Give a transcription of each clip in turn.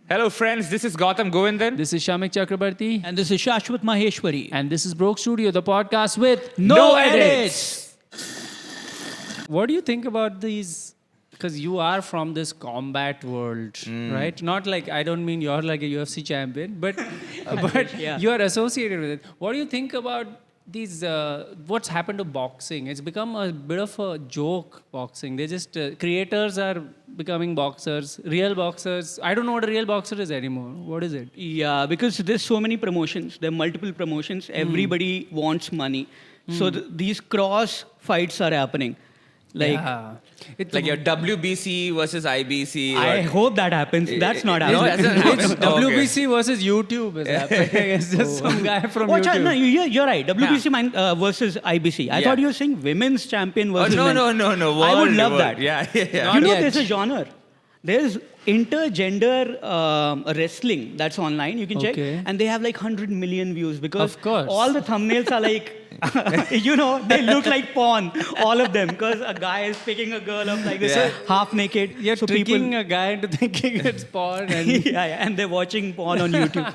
Hello, friends. This is Gautam Govindan. This is Shamik Chakrabarti. And this is Shashwat Maheshwari. And this is Broke Studio, the podcast with No edits. What do you think about these? Because you are from this combat world, right? Not like, I don't mean you're like a UFC champion, but Yeah. you are associated with it. What do you think about these, what's happened to boxing? It's become a bit of a joke, boxing. They just, creators are becoming boxers, real boxers. I don't know what a real boxer is anymore. What is it? Yeah, because there's so many promotions. There are multiple promotions. Everybody wants money. So these cross fights are happening. Like, yeah. It's Like your WBC versus IBC. I hope that happens. That's not No, happening. that's not It's happening. Okay. WBC versus YouTube is happening. It's just some guy from Watch out, YouTube. no, you're right. WBC versus IBC. I Yeah. thought you were saying women's champion Oh, versus no, men. no. I would World, love world. that. Yeah. You Not know, yet. there's a genre. There's intergender wrestling that's online. You can check. Okay. And they have like 100 million views because Of course. all the thumbnails are like, they look like porn. All of them. Because a guy is picking a girl up like this, Yeah. half naked. You're so tricking a guy into thinking it's porn, and yeah, and they're watching porn on YouTube.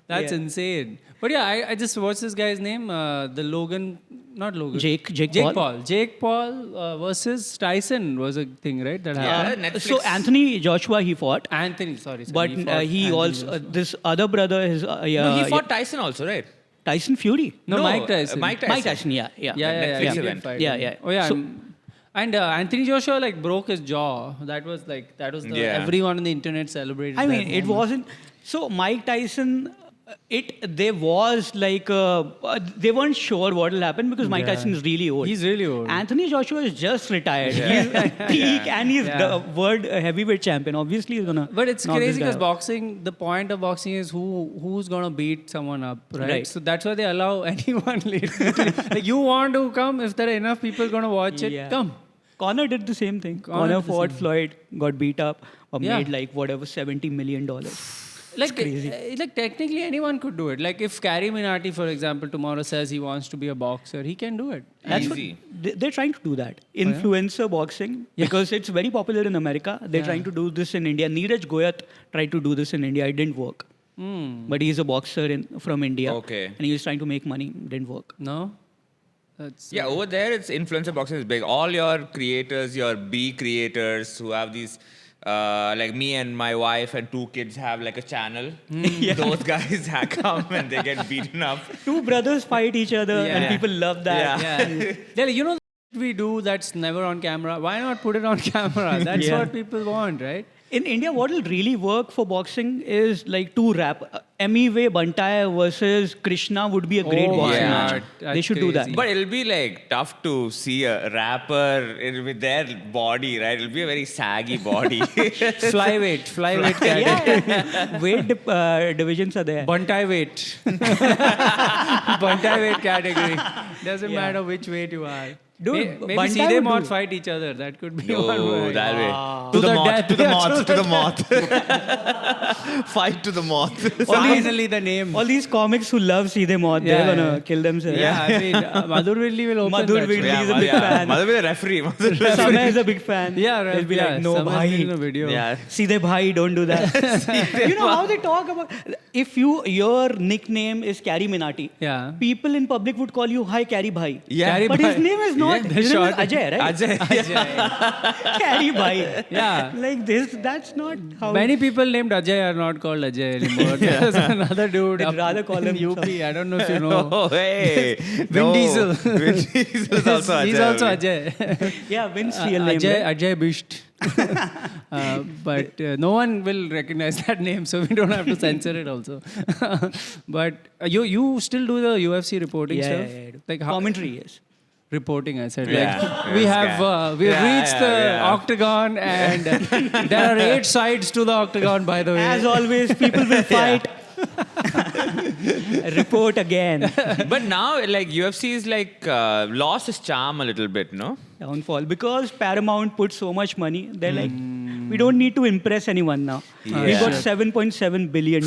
that's Yeah. insane. But yeah, I just what's this guy's name? The Logan, not Logan. Jake Paul. Jake Paul versus Tyson was a thing, right? That happened. Yeah, Netflix. So Anthony Joshua, he fought. Anthony, sorry. But fought he Anthony also, Joshua. this other brother, his No, he fought Tyson also, right? Tyson Fury. No, Mike Tyson. Mike Tyson. Mike Tyson, yeah. Yeah. Netflix he did event. fight Yeah, him. yeah. Oh yeah. So- and Anthony Joshua like broke his jaw. That was the Yeah. everyone on the internet celebrated. I that mean, it moment. wasn't. So Mike Tyson, there was like, they weren't sure what will happen because Mike Yeah. Tyson is really old. He's really old. Anthony Joshua is just retired. Yeah. He's at peak and he's Yeah. the world heavyweight champion. Obviously, he's gonna. But it's knock crazy this guy because out. boxing, the point of boxing is who's gonna beat someone up, right? Right. So that's why they allow anyone. Like you want to come, if there are enough people gonna watch it, Yeah. come. Connor did the same thing. Conor Connor did the fought same. Floyd, got beat up, or Yeah. made like whatever $70 million. Like, crazy. like technically anyone could do it. Like if Gary Minati, for example, tomorrow says he wants to be a boxer, he can do it. That's what, Easy. they're trying to do that. Influencer boxing, Yeah. because it's very popular in America. They're Yeah. trying to do this in India. Neeraj Goyat tried to do this in India. It didn't work. But he's a boxer from India. Okay. And he was trying to make money. Didn't work. No, that's Yeah, over there, it's influencer boxing is big. All your creators, your B creators who have these, like me and my wife and 2 kids have like a channel. Those guys come and they get beaten up. Two brothers fight each other Yeah. and people love that. Yeah. They're like, you know, we do that's never on camera. Why not put it on camera? That's Yeah. what people want, right? In India, what will really work for boxing is like two rap. Emiwe Bantai versus Krishna would be a great Oh boxing my match. God, They that's should do that. crazy. But it'll be like tough to see a rapper with their body, right? It'll be a very saggy body. Flyweight category. yeah. Weight divisions are there. Bantai weight. Bantai weight category. Doesn't Yeah. matter which weight you are. Dude, Maybe Bantai see them would all do. fight each other. That could be No, one way. that way. To To the the moth, death. to the Yeah, moth, to to the moth. Fight to the moth. Finally, the name. All these comics who love Seedhe Maut, Yeah, they're gonna yeah. kill themselves. Yeah, I mean, Madhur Willi will open Madhur that Willi show. is a big fan. Mother be the referee. Samay is a big fan. Yeah, right. He'll be yeah, like, no, someone bhai. in a video. Yeah. Seedhe bhai, don't do that. You know how they talk about, if your nickname is Carrie Minati, Yeah. people in public would call you, hi, Carrie bhai. Yeah. Carrie But his bhai. name is not, Yeah. his name is Short. Ajay, right? Ajay. Carrie bhai. Yeah. Like this, that's not how. Many people named Ajay are not called Ajay anymore. There's another dude They'd up rather call in him UP. I don't know if you know. Oh, hey. Vin Diesel. Vin Diesel is also Ajay. He's also Ajay. Yeah, Vince real name. Ajay, right? Ajay Bisht. But no one will recognize that name, so we don't have to censor it also. But you still do the UFC reporting Yeah, stuff? yeah, yeah, I do. Like how, Commentary, yes. reporting, I said. Yeah, Like, we yes, have yeah. we've Yeah, reached yeah, the yeah. octagon, and there are 8 sides to the octagon, by the way. As always, people will fight. Report again. But now, like, UFC is like lost its charm a little bit, no? Downfall. Because Paramount put so much money, they're like, we don't need to impress anyone now. We Yeah. got $7.7 billion.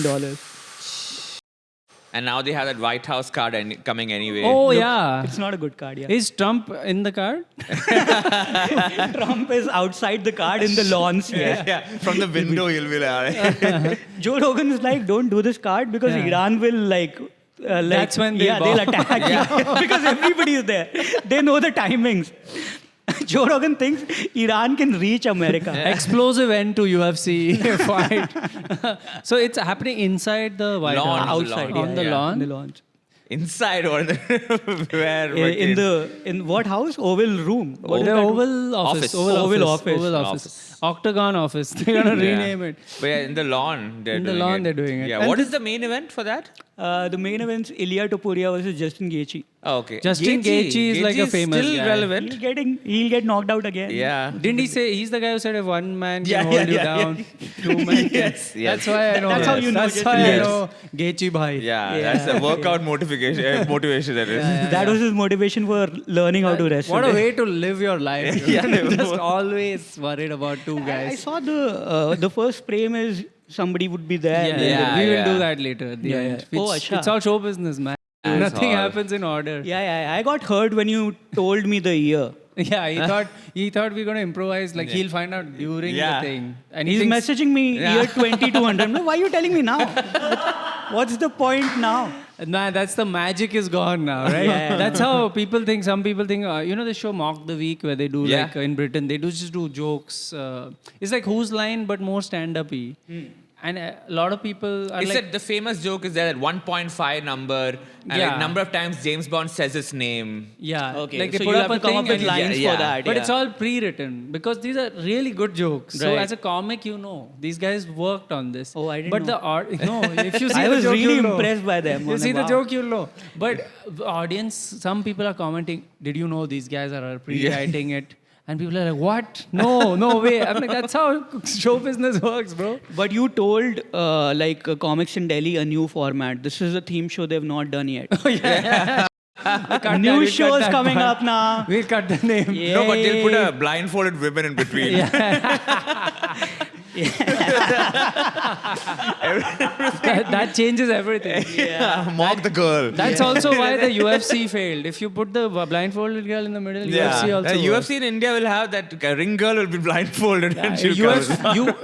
And now they have that White House card coming anyway. Oh, yeah. It's not a good card, yeah. Is Trump in the card? Trump is outside the card in the lawns, yes. Yeah, from the window he'll be like. Joe Rogan is like, don't do this card because Yeah. Iran will like That's when they'll they'll bomb. attack because everybody is there. They know the timings. Joe Rogan thinks Iran can reach America. Explosive end to UFC fight. So it's happening inside the White Lawn, House. Outside, On the yeah. lawn? In the lawns. Inside or where? In what house? Oval room. What is The that? Oval Office. Oval Office. Oval Office. Octagon Office. They're going to rename it. But yeah, in the lawn they're In the doing lawn it. they're doing it. Yeah. And What is the main event for that? The main event's Ilya Topuria versus Justin Gaethje. Oh, okay. Justin Gaethje is like a famous still guy. relevant. He'll get knocked out again. Yeah. Didn't he say he's the guy who said if one man can Yeah, hold yeah, you yeah, down, two men can. Yes, yes. That's why I know. That's how that. you know That's Justin why I Gaethje. know Gaethje bhai. Yeah, Yeah. that's a workout motivation that is. That was his motivation for learning how to wrestle. What a way to live your life. Yeah. Just always worried about two I guys. saw the first frame is somebody would be there. Yeah, Yeah, we will yeah. do that later at the Yeah, end. yeah. Oh, It's, acha. it's all show business, man. That's Nothing all. happens in order. Yeah, I got hurt when you told me the year. Yeah, he thought we are gonna improvise. Like he'll find out during Yeah. the thing. And He's thinks- messaging me Yeah. year 2200. I'm like, why are you telling me now? What's the point now? Nah, that's the magic is gone now, right? Yeah. That's how people think. Some people think, you know, the show Mock the Week where they do Yeah. like in Britain, they just do jokes. It's like Whose Line, but more stand-up-y. And a lot of people are It's like, that the famous joke is that 1.5 number and Yeah. like number of times James Bond says his name. yeah, Okay, like they so put you up have a to come thing up with and- lines Yeah, for yeah. that. But yeah. it's all pre-written because these are really good jokes. So Right. as a comic, you know, these guys worked on this. Oh, I didn't But know. the art, no, if you see I the was joke, really you'll know. impressed by them. You I'm see like, the wow. joke, you'll know. But the audience, some people are commenting, did you know these guys are pre-writing it? And people are like, what? No way. I'm like, that's how show business works, bro. But you told Comics in Delhi a new format. This is a theme show they've not done yet. Cut New that, we'll shows cut that coming part. up now. We'll cut the name. No, but they'll put Yay. a blindfolded women in between. That changes everything. Mock the girl. That's also why the UFC failed. If you put the blindfolded girl in the middle, UFC also works. UFC in India will have that ring girl will be blindfolded and she'll come.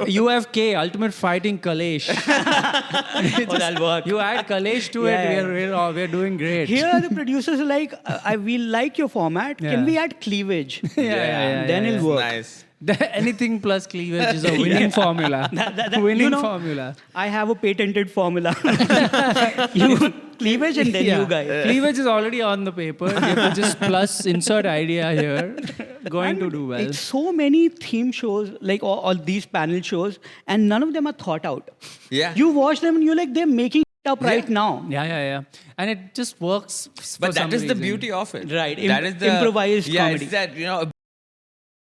UFK, Ultimate Fighting Kalesh. Oh, that'll work. You add Kalesh to Yeah, it, we're doing great. Here, the producers are like, we like your format. Yeah. Can we add cleavage? yeah, Then it'll work. Nice. Anything plus cleavage is a winning formula. Winning you know, formula. I have a patented formula. You cleavage and then you guys. Cleavage is already on the paper. You have to just plus insert idea here. Going to do well. It's so many theme shows, like all these panel shows, and none of them are thought out. Yeah. You watch them and you're like, they're making it up right now. Yeah. And it just works. But for that some is the reason. beauty of it. Right. That is the Improvised yeah, comedy. it's that, you know,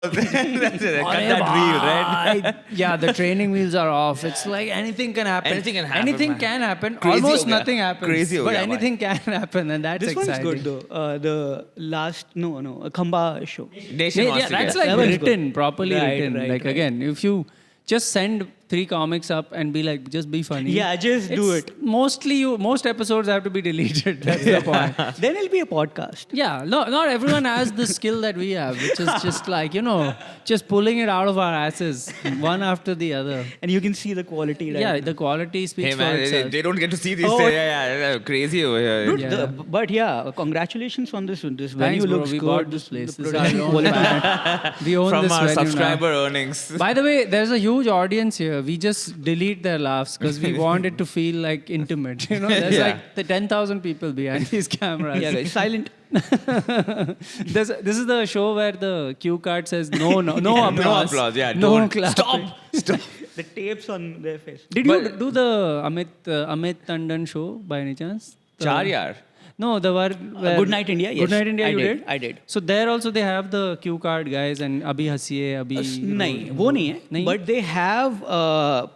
that's it. Cut that reel, right? Yeah, the training wheels are off. It's like anything can happen. Anything can happen, Anything man. can happen. Crazy Almost ho gaya. nothing happens. Crazy ho but gaya, anything can happen, and that's This one's exciting. good though. The last, Khamba show. Nation wants to That's get. like That one's written, good. properly Right, written. right, like right. again, if you just send 3 comics up and be like, just be funny. Yeah, just do It's it. Most episodes have to be deleted. That's the point. Then it'll be a podcast. Yeah, no, not everyone has the skill that we have, which is just like, just pulling it out of our asses, one after the other. And you can see the quality, right? Yeah, the quality speaks Hey for man, itself. they don't get to see these. Oh. Yeah, crazy over here. Dude, Yeah. but yeah, congratulations on this. This Thanks, venue bro. looks We good. bought this place. The This is our production own quality. brand. We own From this our venue now. subscriber earnings. By the way, there's a huge audience here. We just delete their laughs because we want it to feel like intimate. There's Yeah. like the 10,000 people behind these cameras. Yeah, guys, silent. This is the show where the cue card says no applause. No applause, yeah, No don't. clapping. Stop. The tapes on their face. Did you do the Amit Tandon show by any chance? The- Char yaar. No, the one. where- Good Night India, yes. Good Night India, I you did, did? I did. So there also they have the cue card guys and Abhi Hasiye, Abhi. नहीं वो नहीं है नहीं? but they have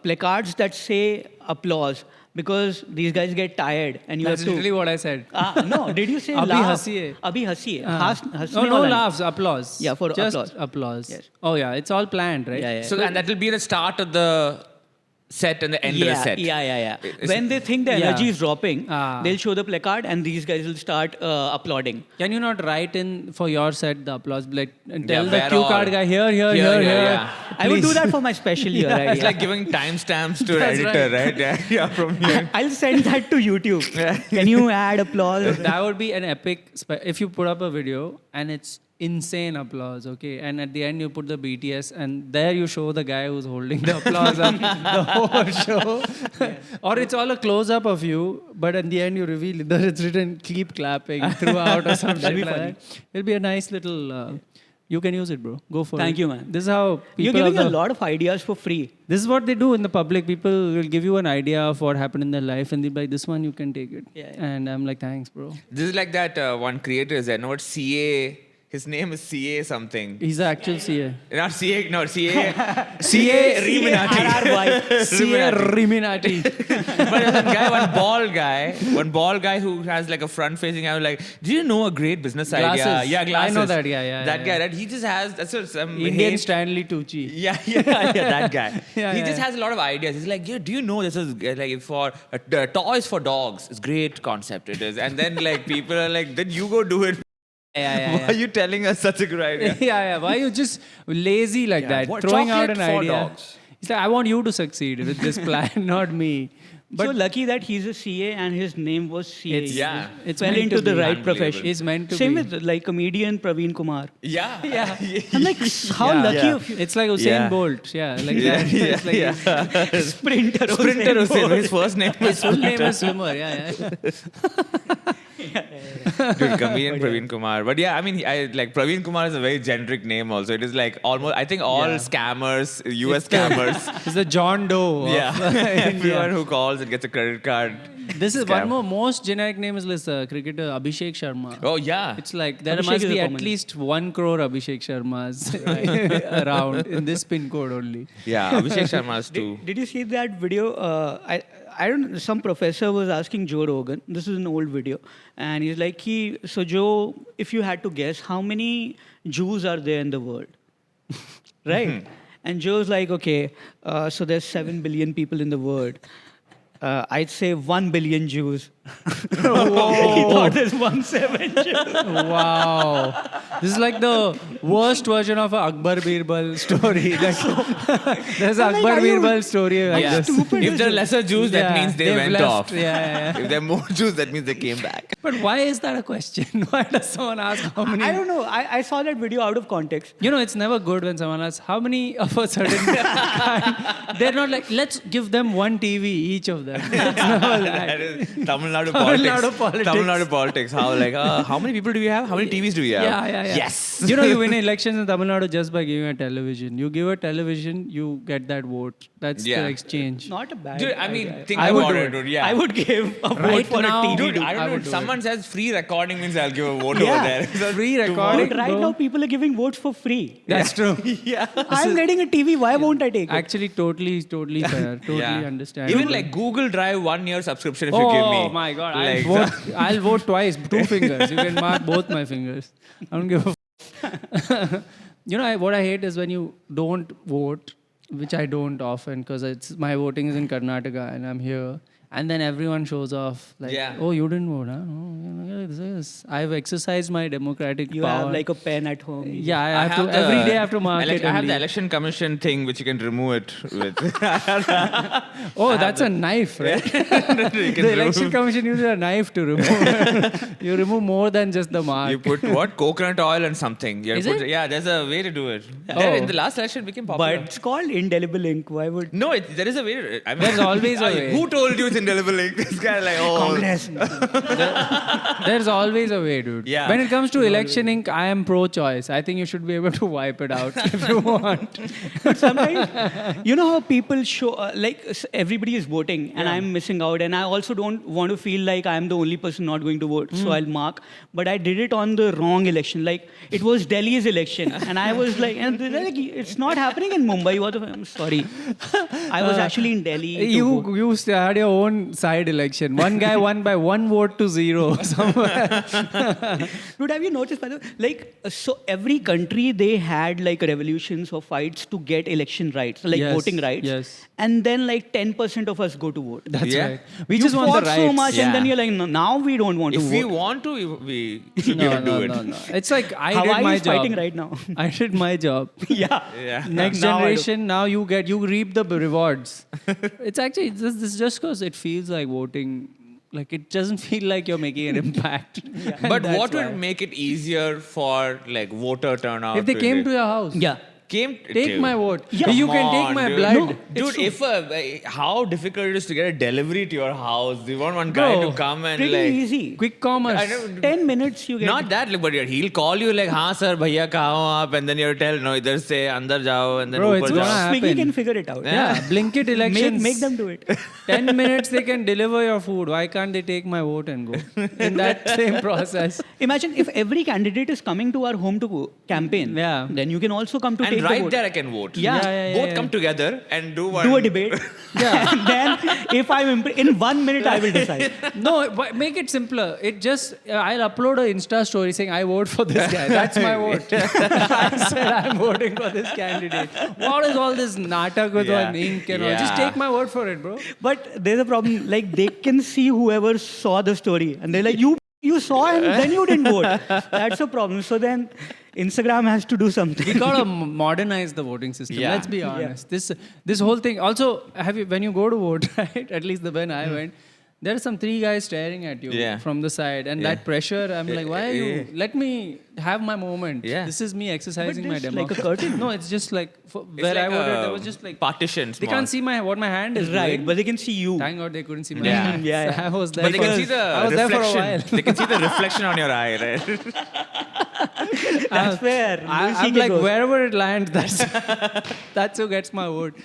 placards that say applause because these guys get tired and you That's have to literally what I said. no did you say Abhi laugh हंसिए. Abhi हंसिए Ah. हंसने No वाला नहीं. laughs, applause. Yeah, for Just applause. applause. Yes. Oh yeah, it's all planned, right? Yeah. So and that will be the start of the set and the end of the set. It's- When they think the Yeah. energy is dropping, Ah. they'll show the placard and these guys will start applauding. Can you not write in for your set the applause? Like, and tell the where cue all? card guy here. Yeah. I would do Please. that for my special year idea. It's like giving timestamps to an That's editor, right? Yeah, from here. I'll send that to YouTube. Can you add applause? That would be an epic. If you put up a video and it's insane applause, okay, and at the end you put the BTS, and there you show the guy who's holding the applause up the whole show, or it's all a close up of you, but at the end you reveal that it's written "keep clapping" throughout or something That'd be like funny. that. It'll be a nice little. You can use it, bro. Go for it. Thank you, man. This is how people You're giving of a the- lot of ideas for free. This is what they do in the public. People will give you an idea of what happened in their life, and they'll be like, "This one you can take it." Yeah. And I'm like, "Thanks, bro." This is like that one creator is there. No, it's CA. His name is CA something. He's the actual CA. Not CA, no, CA. CA Reminati. RRY. CA Riminati. But there's one bald guy who has like a front-facing camera. Like, do you know a great business idea? Glasses. Yeah, glasses. I know that, yeah, That yeah. guy, right? He just has some Indian hate- Stanley Tucci. Yeah, that guy. Yeah, He yeah. just has a lot of ideas. He's like, yeah, do you know this is like for toys for dogs? It's great concept. It is, and then like people are like, then you go do it. Why are you telling us such a good idea? yeah. Why you just lazy like Yeah. that? What- Throwing out chocolate an for idea. dogs. He's like, I want you to succeed with this plan, not me. But so lucky that he's a CA and his name was CA. It's- Yeah. it's Fell meant into to the be. right Unbelievable. profession. It's meant to Same be. with like comedian Praveen Kumar. Yeah. I'm like, how Yeah. lucky Yeah. of you. It's like Usain Yeah. Bolt. Yeah, like Yeah, that. yeah, It's like yeah. Sprinter. Sprinter Usain Hussein. Bolt. His first name his was full name is swimmer. Yeah. Dude, comedian Praveen Kumar. But yeah, I mean, Praveen Kumar is a very generic name also. It is like almost, I think all Yeah. scammers, US scammers. It's the John Doe. Of, Yeah. India. Everyone who calls and gets a credit card. This is Scam. one more most generic name is this cricketer Abhishek Sharma. Oh, yeah. It's like there Abhishek must is be a at common. least 1 crore Abhishek Sharmas around in this pin code only. Yeah, Abhishek Sharma's too. Did you see that video? I don't know, some professor was asking Joe Rogan. This is an old video. And he's like, so Joe, if you had to guess, how many Jews are there in the world? Right? And Joe's like, okay, so there's 7 billion people in the world. I'd say 1 billion Jews. He thought there's 1/7 Jews. Wow. This is like the worst version of a Akbar Birbal story. There's an I'm like, Akbar are you- Birbal story like Yeah. this. stupid If is there are it? lesser Jews, that Yeah, means they they've went left. off. Yeah. If there are more Jews, that means they came back. But why is that a question? Why does someone ask how many? I don't know. I saw that video out of context. You know, it's never good when someone asks how many of a certain kind. They're not like, let's give them 1 TV, each of them. It's never like That is Tamil Nadu Tamil politics. Nadu politics. Tamil Nadu politics. How many people do we have? How many TVs do we have? Yeah. Yes. You know, you win elections in Tamil Nadu just by giving a television. You give a television, you get that vote. That's Yeah. the exchange. Not a bad Dude, I mean, idea. think I would about do it, it. dude. Yeah. I would give a vote Right for now- a TV. Dude, I I don't know. would If do someone says free recording means I'll give a vote Yeah. over there. So Free But recording. right bro. now, people are giving votes for free. That's true. I'm getting a TV. Why won't I take it? Actually, totally fair. Totally Yeah. understand. Even like Google Drive 1 year subscription if you give me. Oh my god! Like, I'll vote twice, 2 fingers. You can mark both my fingers. I don't give a. You know what I hate is when you don't vote, which I don't often because it's my voting is in Karnataka and I'm here, and then everyone shows off like, Yeah. "Oh, you didn't vote, huh? No, this. I've exercised my democratic You power." have like a pen at home. yeah, I have to every day I have to mark it. I have and the leave. election commission thing which you can remove it with. Oh, that's a knife, right? You can The election remove- commission uses a knife to remove. You remove more than just the mark. You put what? Coconut oil and something. You Is put, it? Yeah, there's a way to do it. Oh. In the last election, it became popular. But it's called indelible ink. Why would No, there is a way. I mean, There's always a way. Who told you it's indelible ink? This guy like, oh. Congress? There's always a way, dude. Yeah. When it comes to election ink, I am pro-choice. I think you should be able to wipe it out if you want. Sometimes, you know how people show, everybody is voting and I'm missing out. And I also don't want to feel like I'm the only person not going to vote. So I'll mark. But I did it on the wrong election. Like, it was Delhi's election. And I was like, and they're like, it's not happening in Mumbai. I'm sorry. I was actually in Delhi. to vote. You had your own side election. One guy won by 1 vote to 0 somewhere. Dude, have you noticed, by the way, like, so every country, they had like revolutions or fights to get election rights, like Yes, voting rights. yes. And then like 10% of us go to vote. That's Yeah. right. We You just want the fought rights. so much, and then Yeah. you're like, no, now we don't want to If we vote. want to, we should be No, able to do no, it. no, no. It's like I Hawaii did my is job. fighting right now. I did my job. Yeah. Yeah. Next Now I don't. generation, now you reap the rewards. It's actually this is just because it feels like voting. Like it doesn't feel like you're making an impact. And But that's what why. would make it easier for like voter turnout? If they came to your house? Yeah. Take my vote. Yeah. You Come can take on, my dude. blood. No. Dude, It's if how difficult it is to get a delivery to your house. You want one guy Bro, to come and Pretty like easy. Quick commerce. I know- 10 minutes you get. not that, like, but he'll call you like, "हाँ sir, भैया कहाँ हो आप?" And then you tell, "No, इधर से अंदर जाओ," and then Bro, ऊपर it's जाओ. gonna Swiggy happen. can figure it out. Yeah, Blinkit elections. Make them do it. 10 minutes they can deliver your food. Why can't they take my vote and go? In that same process. Imagine if every candidate is coming to our home to campaign. Yeah. Then you can also come to And take the right vote. there I can vote. Yeah. Both come together and do one. Do a debate. Yeah. And then if I'm in 1 minute, I will decide. No, but make it simpler. It just, I'll upload an Insta story saying, I vote for this guy. That's my vote. I said I'm voting for this candidate. What is all this natak with Yeah. one ink and all? Just Yeah. take my word for it, bro. But there's a problem. Like they can see whoever saw the story, and they're like, you saw him, then you didn't vote. That's a problem. So then Instagram has to do something. We gotta modernize the voting system. Yeah. Let's be honest. This whole thing. Also, when you go to vote, right? At least when I went, there are some 3 guys staring at you Yeah. from the side, and Yeah. that pressure. I'm like, why are you? Yeah. Let me have my moment. Yeah. This is me exercising But my there's like a democracy. curtain. No, it's just like It's where I like voted. a There was just like partition. they small. can't see what my hand is Right, doing. but they can see you. Thank God they couldn't see my Yeah. hand. Yeah, So yeah. I was there. But they can for- see the I was there for a reflection. while. They can see the reflection on your eye, right? That's fair. I'm like, wherever it lands, that's who gets my vote.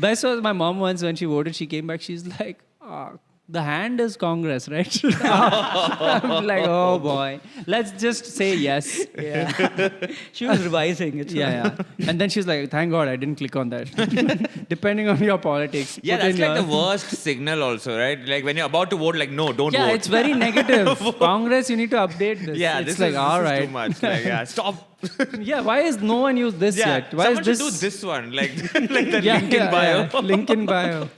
Best was my mom once when she voted, she came back, she's like, the hand is Congress, right? I'm like, oh boy. Let's just say yes. Yeah. She was revising. It's Yeah. And then she's like, thank God I didn't click on that. Depending on your politics. Yeah, put that's in like your- the worst signal also, right? Like when you're about to vote, like, no, don't Yeah, vote. it's very negative. Congress, you need to update this. Yeah, it's this like, is, all this is right. too much. Like, yeah, stop. Yeah, why is no one used this Yeah, yet? Why someone is this? should do this one, like the link in bio. Yeah. Link in bio.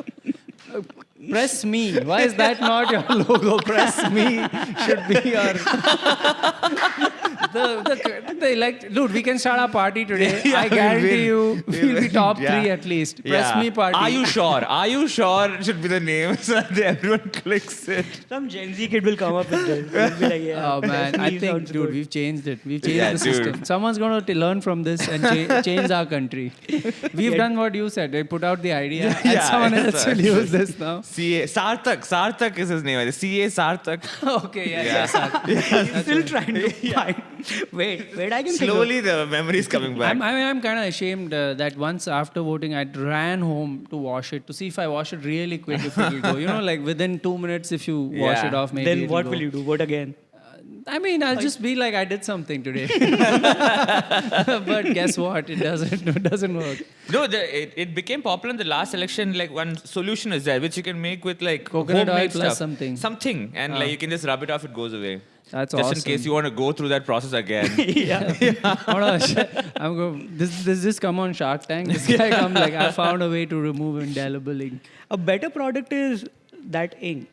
Press me. Why is that not your logo? Press me should be your. Dude, we can start our party today. Yeah, I guarantee we'll you, win. we'll be top Yeah. 3 at least. Press Yeah. me party. Are you sure? Are you sure? Should be the name so that everyone clicks it. Some Gen Z kid will come up with this. He'll be like, yeah, Oh man, press I me think, sounds dude, good. we've changed it. We've changed Yeah, the dude. system. Someone's going to learn from this and change our country. We've done what you said. They put out the idea, and Yeah, someone it's else a- will use this now. CA Sarthak is his name. CA Sarthak. Okay, Yeah. yes. Still trying to find. Wait, I can Slowly the memory is coming back. I'm kind of ashamed that once after voting, I ran home to wash it to see if I wash it really quick if it will go. You know, like within 2 minutes, if you wash Yeah. it off, maybe. Then it'll what go. will you do? Vote again? I mean, I'll just be like, I did something today. But guess what? It doesn't work. No, it became popular in the last election. Like one solution is there, which you can make with like Coconut oil homemade plus stuff. something. Something, and like you can just rub it off. It goes away. That's just awesome. in case you want to go through that process again. I'm going. This just come on Shark Tank. This guy come like, I found a way to remove indelible ink. A better product is that ink.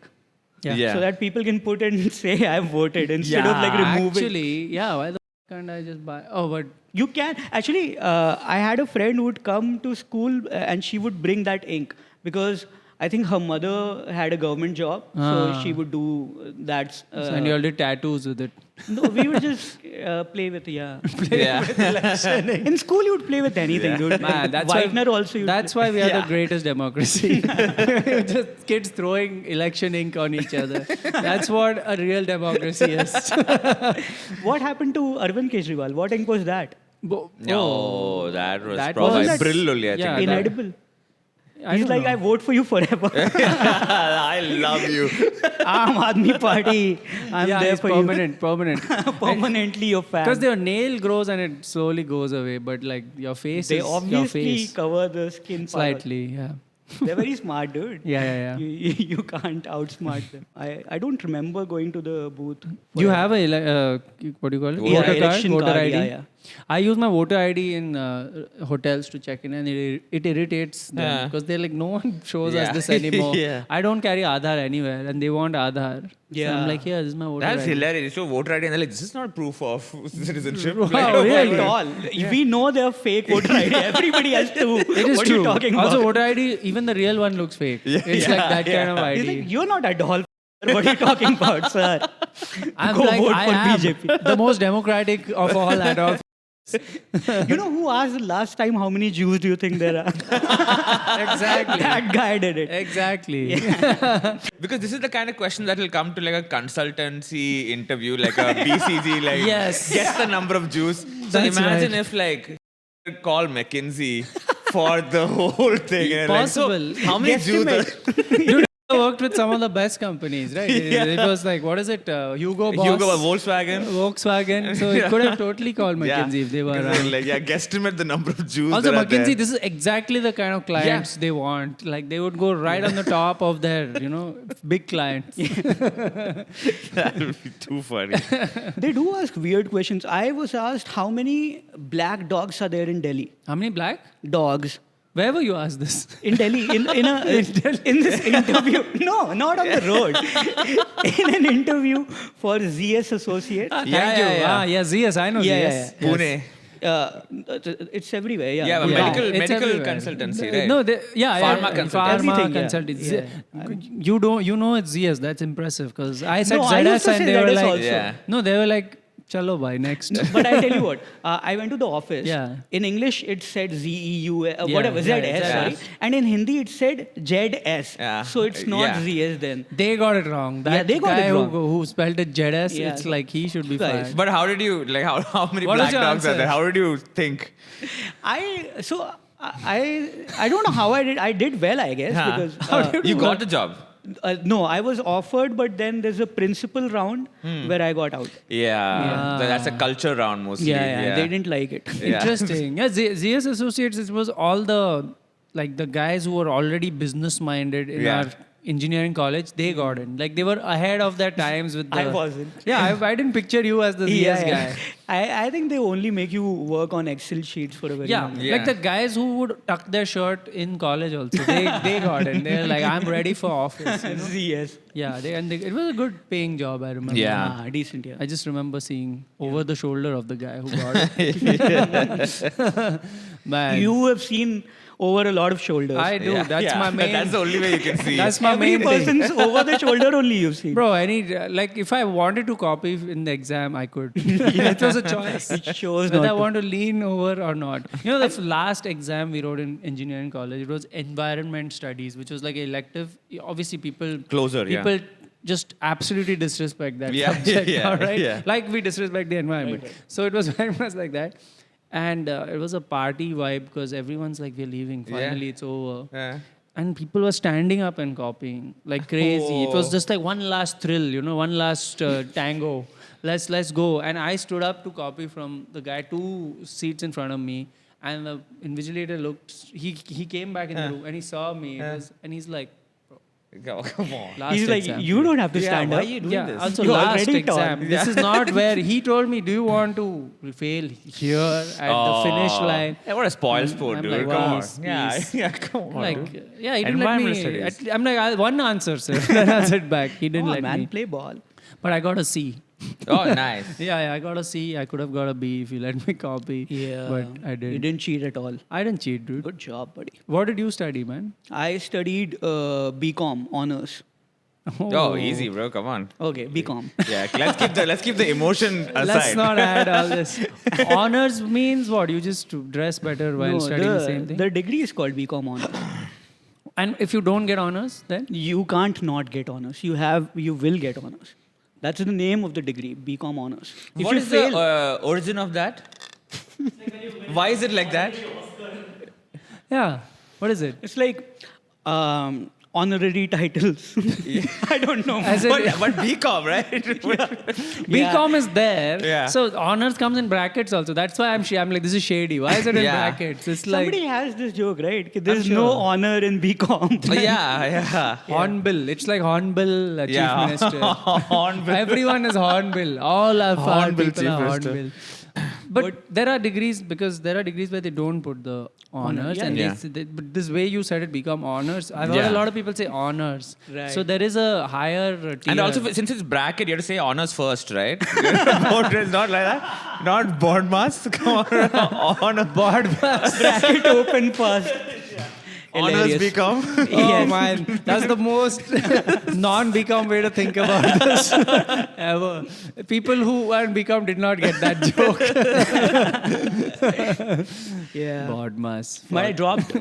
Yeah. So that people can put it and say, I voted instead of like Yeah, remove it. Actually, yeah. Why the can't I just buy? Oh, but You can. Actually, I had a friend who would come to school and she would bring that ink because I think her mother had a government job. So she would do that. and you all did tattoos with it. No, we would just play with, yeah. Yeah. In school, you would play with anything, dude. Man, that's Whitener why, also. That's why we are Yeah. the greatest democracy. Just kids throwing election ink on each other. That's what a real democracy is. What happened to Arvind Kejriwal? What ink was that? No, that was That probably was- Brill only, I Yeah, think. Inedible. I He's don't like, know. I vote for you forever. I love you. Aam Aadmi Party. I'm yeah, there it's for permanent. you. Permanently your fan. Because your nail grows and it slowly goes away, but like your face They is your obviously face cover the skin part. slightly. Yeah. They're very smart, dude. Yeah. You can't outsmart them. I don't remember going to the booth. for You that. have a what do you call it? Yeah, Voter card, election voter card, ID. yeah. I use my voter ID in hotels to check in, and it irritates them Yeah. because they're like, no one shows us Yeah. this anymore. Yeah. I don't carry Aadhaar anywhere, and they want Aadhaar. So Yeah. I'm like, here, this is my voter That's ID. hilarious. So voter ID, and they're like, this is not proof of citizenship. Wow, Like, really? At all. We know they're fake voter ID. Everybody has two. It is what true. are you talking Also, about? voter ID, even the real one looks fake. It's like that kind of He's ID. like, you're not a doll. What are you talking about, sir? I'm Go like, vote I for am BJP. the most democratic of all adults. You know who asked last time how many Jews do you think there are? Exactly. That guy did it. Exactly. Because this is the kind of question that will come to like a consultancy interview, like a BCG, like Yes. guess the number of Jews. So That's imagine right. if like call McKinsey for the whole thing. And Possible. Like, so how many Jews? Dude, I worked with some of the best companies, right? It was like, what is it? Hugo Boss. Hugo, Volkswagen. Volkswagen. So it could have totally called McKinsey if they were Because around. like, guesstimate the number of Jews. Also, that are McKinsey, there. this is exactly the kind of clients they want. Like, they would go right on the top of their, big clients. That would be too funny. They do ask weird questions. I was asked how many black dogs are there in Delhi? How many black? Dogs. Where were you asked this? In Delhi, in this interview, no, not on the road. In an interview for ZS Associates. Thank Yeah, you. yeah, yeah. Yes, I know Yeah, ZS. Pune. It's everywhere, yeah. Yeah, but Yeah. medical It's medical everywhere. consultancy, right? No, Pharma consultancy. Pharma Everything, yeah. consultancy. Yeah. You know it's ZS. That's impressive because I said No, I used ZS to and say they were ZS like, also. Yeah. no, they were like, chalo bhai, next. But I tell you what, I went to the office. Yeah. In English, it said ZEU, Yeah, whatever, yeah, ZS, ZS. sorry. And in Hindi, it said ZS. Yeah. So it's not Yeah. ZS then. They got it wrong. That they got guy it wrong. Who spelled it ZS, Yeah. it's like he should be Guys. fired. But how did you like how many What was black your dogs are answer? there? How did you think? I don't know how I did. I did well, I guess, Huh. because You got the job. no, I was offered, but then there's a principal round where I got out. Yeah. That's a culture round mostly. Yeah, they didn't like it. Yeah. Interesting. Yeah, ZS Associates, it was all the guys who were already business minded in Yeah. our engineering college, they got in. Like they were ahead of their times with the... I wasn't. Yeah, I didn't picture you as the ZS guy. I think they only make you work on Excel sheets for a very Yeah, long time. Yeah. like the guys who would tuck their shirt in college also, they got in. They're like, I'm ready for office. You know? ZS. Yeah, it was a good paying job, I remember. Yeah. Ah, decent, yeah. I just remember seeing over the shoulder of the guy who got it. Man, You have seen over a lot of shoulders. I do. Yeah. That's Yeah. my main. That's the only way you can see. That's my Every main thing. person's over the shoulder only you've seen. Bro, like if I wanted to copy in the exam, I could. It was a choice. It shows Whether not I to. want to lean over or not. You know, the last exam we wrote in engineering college, it was environment studies, which was like an elective. Obviously, people just absolutely disrespect that Yeah, subject. yeah, All right, yeah. like we disrespect the environment. So it was very much like that. And it was a party vibe because everyone's like, we're leaving. Yeah. Finally, it's over. Yeah. And people were standing up and copying like crazy. It was Oh. just like one last thrill, one last tango. Let's go. And I stood up to copy from the guy 2 seats in front of me. And the invigilator looked. He came back in the room and he saw me. And he's like, Come on. last He's like, exam. you don't have to stand why up. are you doing Yeah, this? also You last already exam. taught. This is not where he told me, do you want to fail here at the finish line? Yeah, what a spoil sport, I'm dude. like, come please, on. Yeah, please. yeah, come on. Like, dude. yeah, he didn't let Environmental me. studies. I'm like, one answer, sir. Then I'll sit back. He didn't Oh, let man, me. play ball. But I got a C. Oh, nice. Yeah, I got a C. I could have got a B if you let me copy. Yeah. But I You didn't. didn't cheat at all. I didn't cheat, dude. Good job, buddy. What did you study, man? I studied BCom honors. Oh, easy, bro. Come on. Okay, BCom. Yeah, let's keep the emotion aside. Let's not add all this. Honors means what? You just dress better while No, studying the same thing? The degree is called BCom honors. And if you don't get honors, then? You can't not get honors. You will get honors. That's the name of the degree, BCom honors. If What you is fail, the origin of that? Why is it like that? Yeah. What is it? it's like honorary titles. I don't know. As in- But BCom, right? BCom is there. Yeah. So honors comes in brackets also. That's why I'm like, this is shady. Why is it in Yeah. brackets? It's like Somebody has this joke, right? कि There's I'm no sure. honor in BCom. Yeah. Hornbill. It's like Hornbill, Chief Yeah. Minister. Hornbill. Everyone is Hornbill. All our Hornbill people Chief are Minister. Hornbill. But there are degrees where they don't put the honors, yeah. and Yeah. but this way you said it become honors. I've heard Yeah. a lot of people say honors. Right. So there is a higher tier. And also, since it's bracket, you have to say honors first, right? It's not like that. Not board mass. Come on. Honor board mass. Bracket open first. Honors Hilarious. become. Oh Yes. man, that's the most non-BCom way to think about this ever. People who aren't BCom did not get that joke. Yeah. Bodmas. But I dropped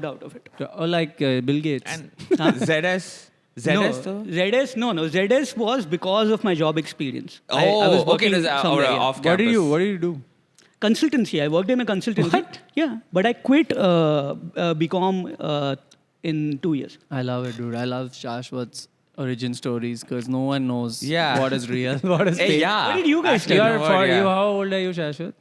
out of it. Or like Bill Gates. And ZS. ZS though? No. ZS was because of my job experience. I Oh, was okay. working There's somewhere, yeah. off What campus. did you do? Consultancy. I worked in a consultancy. What? Yeah, but I quit BCom in 2 years. I love it, dude. I love Shashwat's origin stories because no one knows Yeah. what is real, what is Hey, fake. yeah. What did you guys Actually, You study? are no 40, word, yeah. how old are you, Shashwat?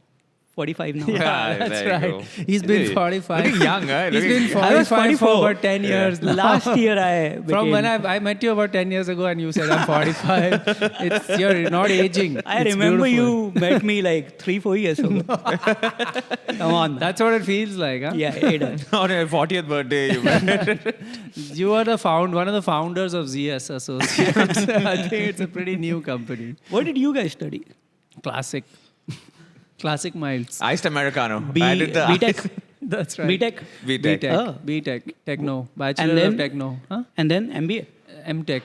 45 now. Yeah, That's there you right. go. He's been Hey, 45. looking young, huh? He's been Looking- 45 I was for 44. about 10 years now. Last year I became, From when I met you about 10 years ago and you said I'm 45, you're not aging. I It's remember beautiful. you met me like 3-4 years ago. Come on. Man. That's what it feels like, huh? Yeah, it does. On your 40th birthday, you met. You are one of the founders of ZS Associates. I think it's a pretty new company. What did you guys study? Classic. Classic Miles. Iced Americano. I did the BTech. That's right. BTech. BTech. BTech. Oh. BTech. Techno. Bachelor And then- of Techno. Huh? And then MBA. MTech.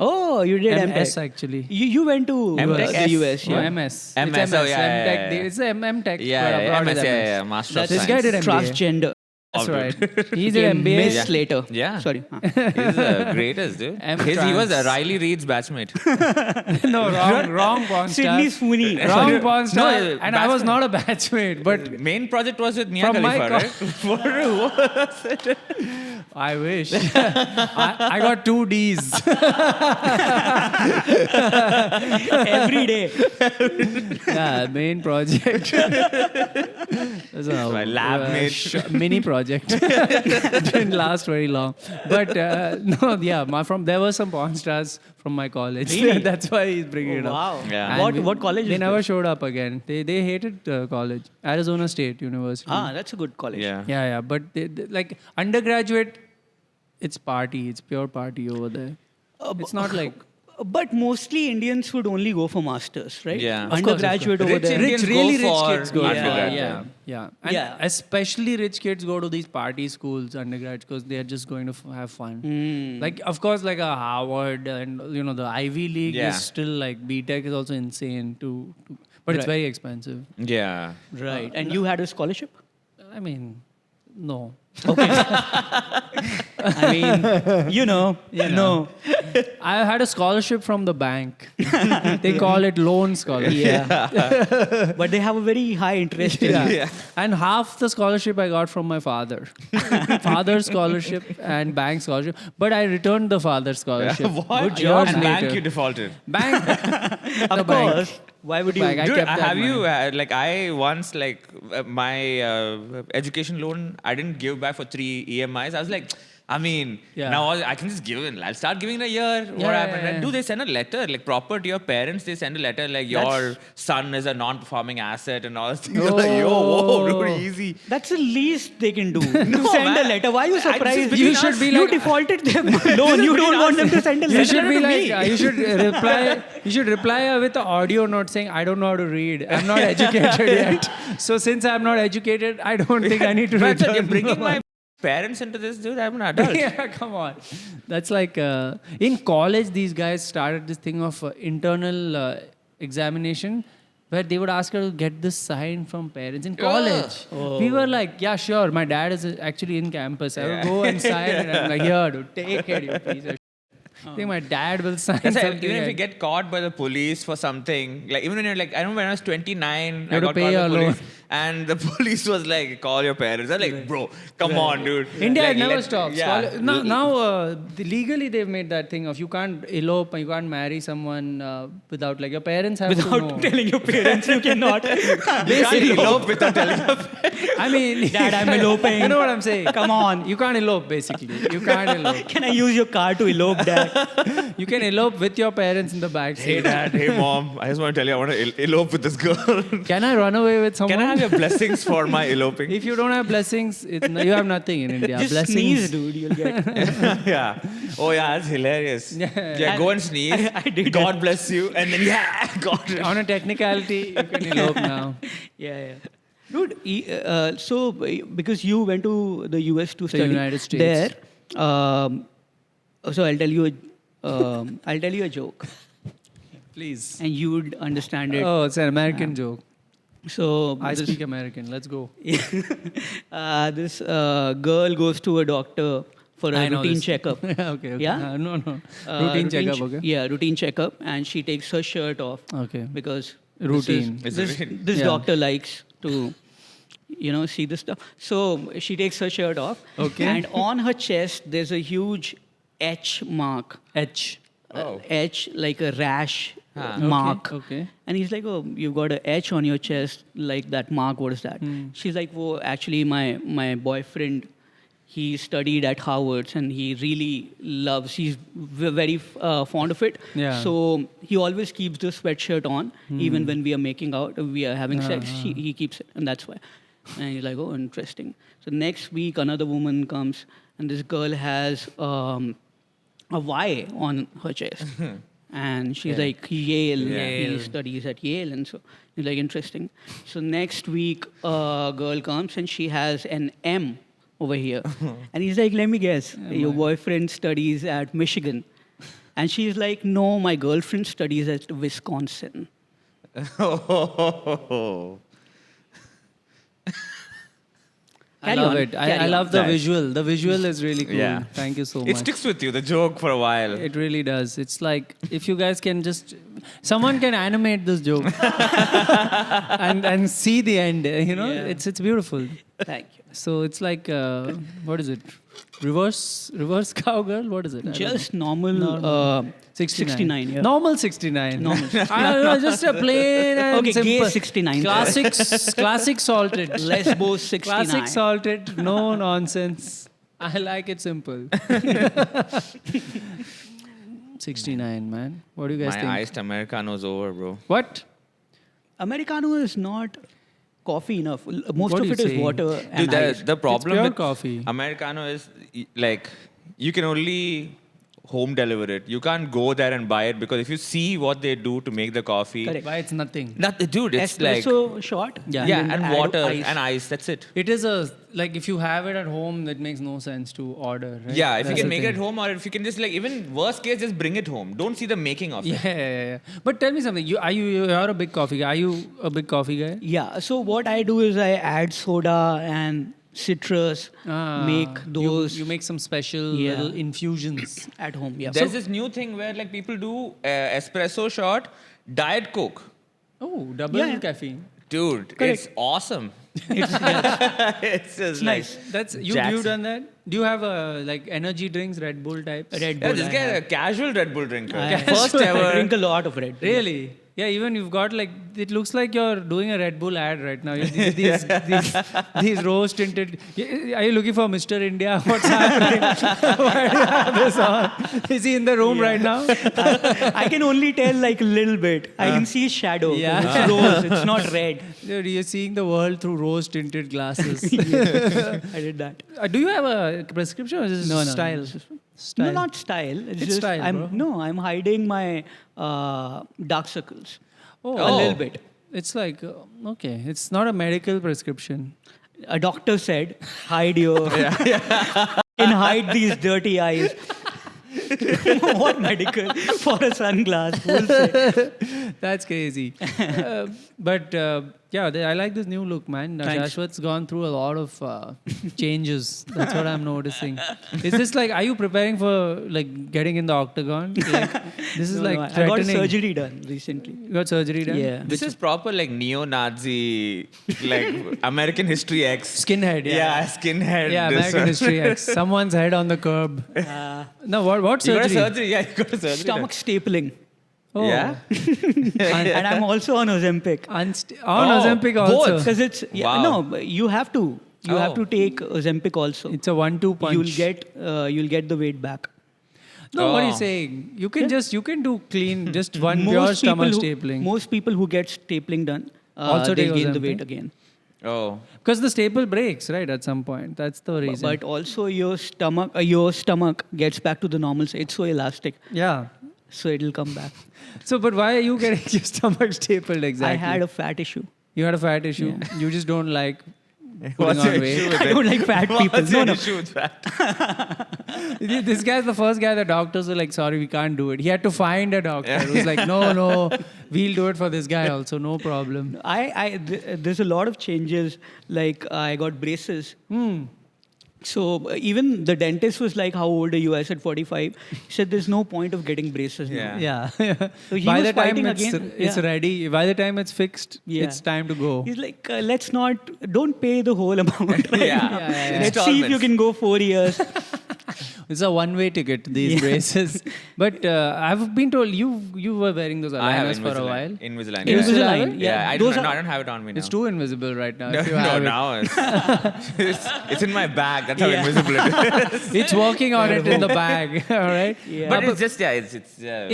Oh, you did MS MTech. actually. You went to MTech? the US, No, yeah? MS. MS, It's oh, yeah, yeah, MTech. yeah. It's a MTech. Yeah, but abroad MS, is yeah. Master of That's This guy Science. did MBA. transgender. That's All right. good. He did Became MBA. Miss Yeah. later. Yeah. Sorry. He's the greatest, dude. He was a Riley Reid's batchmate. No, wrong porn star. Sydney Sweeney. Wrong porn star. No, and I was not a batchmate, but Main project was with Mia From my Khalifa, right? I wish. I got 2 Ds. Every day. Yeah, main project. That's a My lab mate. mini project. Didn't last very long. But no, yeah, there were some porn stars from my college. Really? That's why he's bringing it up. Wow. Yeah. And What college They is never this? showed up again. They hated college. Arizona State University. That's a good college. Yeah. Yeah. But like undergraduate, it's party. It's pure party over there. It's not like But mostly Indians would only go for masters, right? Yeah. Of course, Undergraduate over Rich there. Indians really go rich for kids go. undergrad, Yeah. And Yeah. especially rich kids go to these party schools, undergrads, because they are just going to have fun. Hmm. Like, of course, like a Harvard and the Ivy League Yeah. is still like BTech is also insane too, but it's Right. very expensive. Yeah. Right. And you had a scholarship? I mean, no. I mean, no. I had a scholarship from the bank. They call it loan scholarship. Yeah. But they have a very high interest in it. Yeah. And half the scholarship I got from my father. Father's scholarship and bank scholarship. But I returned the father's scholarship. What? Good years And later. bank you defaulted. Bank. Of course. Why would you? Bank. I Dude, kept that have you money. like I once my education loan I didn't give back for 3 EMIs. I was like, I mean, Yeah. now I can just give it. I'll start giving in a year. What Yeah, happened? yeah, And do they send a letter like proper to your parents? They send a letter like your son is a non-performing asset and all this things. You're like, yo, whoa, Oh. dude, easy. That's the least they can do. To send a man. letter. Why are you I- this is surprised? between You should us. be You like- defaulted them loan. You don't want them to send a letter. You should be to like, me. you should reply. You should reply with an audio note saying, "I don't know how to read. I'm not educated yet. So since I'm not educated, I don't think I need to But return." you're bringing my parents into this, dude. I'm an adult. Yeah, come on. That's like in college, these guys started this thing of internal examination where they would ask her to get this sign from parents in college. We were like, yeah, sure. My dad is actually in campus. I will go and sign it. I'm like, here, dude, take it, you piece of shit. I think my dad will sign That's why something. even if you like- get caught by the police for something, like even when you're like, I remember when I was 29, I to got pay caught by your the police. loan. and the police was like, call your parents. I'm like, bro, come on, dude. India Like, never let- stops. Yeah. Now legally they've made that thing of you can't elope, you can't marry someone without like your parents have to know. Without telling your parents, you cannot. You can't elope without telling your I mean, Dad, I'm eloping. You know what I'm saying? Come on. You can't elope basically. You can't elope. Can I use your car to elope, Dad? You can elope with your parents in the back seat. Hey dad, hey mom, I just want to tell you I want to elope with this girl. Can I run away with someone? Can I have your blessings for my eloping? If you don't have blessings, you have nothing in India. Just blessings. sneeze, dude. You'll get. Yeah. Oh yeah, that's hilarious. Yeah. Go and sneeze. I did God bless you, and then God. On a technicality, you can elope now. Yeah. Dude, so because you went to the US to study United States. there, so I'll tell you a joke, Please. and you would understand it. Oh, it's an American joke. So I this, speak American. Let's go. this girl goes to a doctor for a I know routine this. checkup. Okay. Yeah? No. Routine checkup, okay? Yeah, routine checkup, and she takes her shirt off Okay. because Routine. It's This, routine. this Yeah. doctor likes to, see this stuff. So she takes her shirt off. Okay. And on her chest, there's a huge H mark. H. Oh. H, like a rash Ah. mark. Okay. And he's like, oh, you've got a H on your chest, like that mark. What is that? She's like, oh, actually, my boyfriend, he studied at Harvard and he really loves, he's very fond of it. Yeah. So he always keeps the sweatshirt on, even when we are making out, we are having sex, he keeps it. And that's why. And he's like, oh, interesting. So next week, another woman comes and this girl has a Y on her chest. And she's like, Yale. Yale. He studies at Yale. And so he's like, interesting. So next week, a girl comes and she has an M over here. And he's like, let me guess, your boyfriend studies at Michigan. And she's like, no, my girlfriend studies at Wisconsin. Oh. I Carry love on, it. I carry love on. the Nice. visual. The visual is really cool. Yeah. Thank you so It much. sticks with you, the joke, for a while. It really does. It's like if you guys can just, someone can animate this joke and see the end. Yeah. It's beautiful. Thank you. So it's like what is it? Reverse cowgirl. What is it? I don't know. Just normal, Normal. 69. Yeah. Normal 69. Normal. I don't know, just a plain and Okay, gay simple. 69. Classic salted. Lesbos 69. Classic salted. No nonsense. I like it simple. 69, man. What do you guys My think? iced Americano's over, bro. What? Americano is not coffee enough. Most What of are it you is saying? water and Dude, ice. the problem pure with coffee. Americano is like you can only home deliver it. You can't go there and buy it because if you see what they do to make the coffee, Correct. Why it's nothing. dude, it's like Espresso shot. Yeah. yeah, then and add water ice. and ice. That's it. It is like if you have it at home, that makes no sense to order. Right? Yeah, if That's you can the make it thing. at home, or if you can just like even worst case, just bring it home. Don't see the making of it. Yeah. But tell me something. You're a big coffee guy. Are you a big coffee guy? Yeah. So what I do is I add soda and citrus, make those You make some special Yeah. little infusions. at home. Yeah. There's this new thing where like people do espresso shot, Diet Coke. Oh, double Yeah. caffeine. Dude, Correct. it's awesome. It's It's just nice. That's Jackson. you've done that. Do you have like energy drinks, Red Bull types? Red Yeah, Bull. this I guy is have. a casual Red Bull drinker. I- First I ever. drink a lot of Red Bull. Really? Yeah, even you've got like, it looks like you're doing a Red Bull ad right now. These rose tinted. Are you looking for Mr. India? What's happening? Why do you have this on? Is he in the room right now? I can only tell like a little bit. I can see his shadow. Yeah. It's rose. It's not red. Dude, you're seeing the world through rose tinted glasses. I did that. Do you have a prescription or is this No. style? It's just- Style. No, not style. It's, It's just style, bro. I'm hiding my dark circles. Oh. A little bit. It's like, okay, it's not a medical prescription. A doctor said, hide your, and hide these dirty eyes. What medical for a sunglass? Who'll say? That's crazy. I like this new look, man. Thanks. Shashwat's gone through a lot of changes. That's what I'm noticing. Is this like, are you preparing for like getting in the octagon? Like, this is No, like no, I got threatening. surgery done recently. You got surgery done? Yeah. This is proper like neo-Nazi, like American History X. Skinhead, yeah. Skinhead. Yeah, this American one. History X. Someone's head on the curb. No, what You got a surgery? surgery? Yeah, you got a surgery. Stomach stapling. Oh. Yeah. And I'm also on Ozempic. On Oh, Ozempic both. also. Because it's, Wow. no, but you have to. You have Oh. to take Ozempic also. It's a 1-2 punch. You'll get the weight back. No, what are you Oh. saying? You can do clean, just one pure stomach stapling. Most people who get stapling done, Also they'll take gain the Ozempic? weight again. Oh. Because the staple breaks, right, at some point. That's the reason. But also your stomach gets back to the normal size. It's so elastic, yeah. so it'll come back. So, but why are you getting your stomach stapled exactly? I had a fat issue. You had a fat issue. Yeah. You just don't like What's putting your on issue weight. with I it? don't like fat people. What's No, your no. issue with that? This guy's the first guy the doctors were like, sorry, we can't do it. He had to find a doctor who's like, no, we'll do it for this guy also, no problem. There's a lot of changes. Like I got braces. So even the dentist was like, "How old are you?" I said 45. He said, "There's no point of getting braces now." Yeah. Yeah. So he By was the time fighting it's, again. it's Yeah. ready, by the time it's fixed, Yeah. it's time to go. He's like, don't pay the whole amount. Right Yeah. now. Yeah. Let's see if you Installments. can go 4 years. It's a one-way ticket, these Yeah. braces. But I've been told you were wearing those I have aligners for a Invisalign. while. Invisalign. Invisalign. Yeah, Yeah. I Those don't, are- no, I don't have it on me now. It's too invisible right now. No, if you no, have it. now it's in my bag. That's how Yeah. invisible it is. It's working on it in the bag. All right. Yeah. But it's just it's.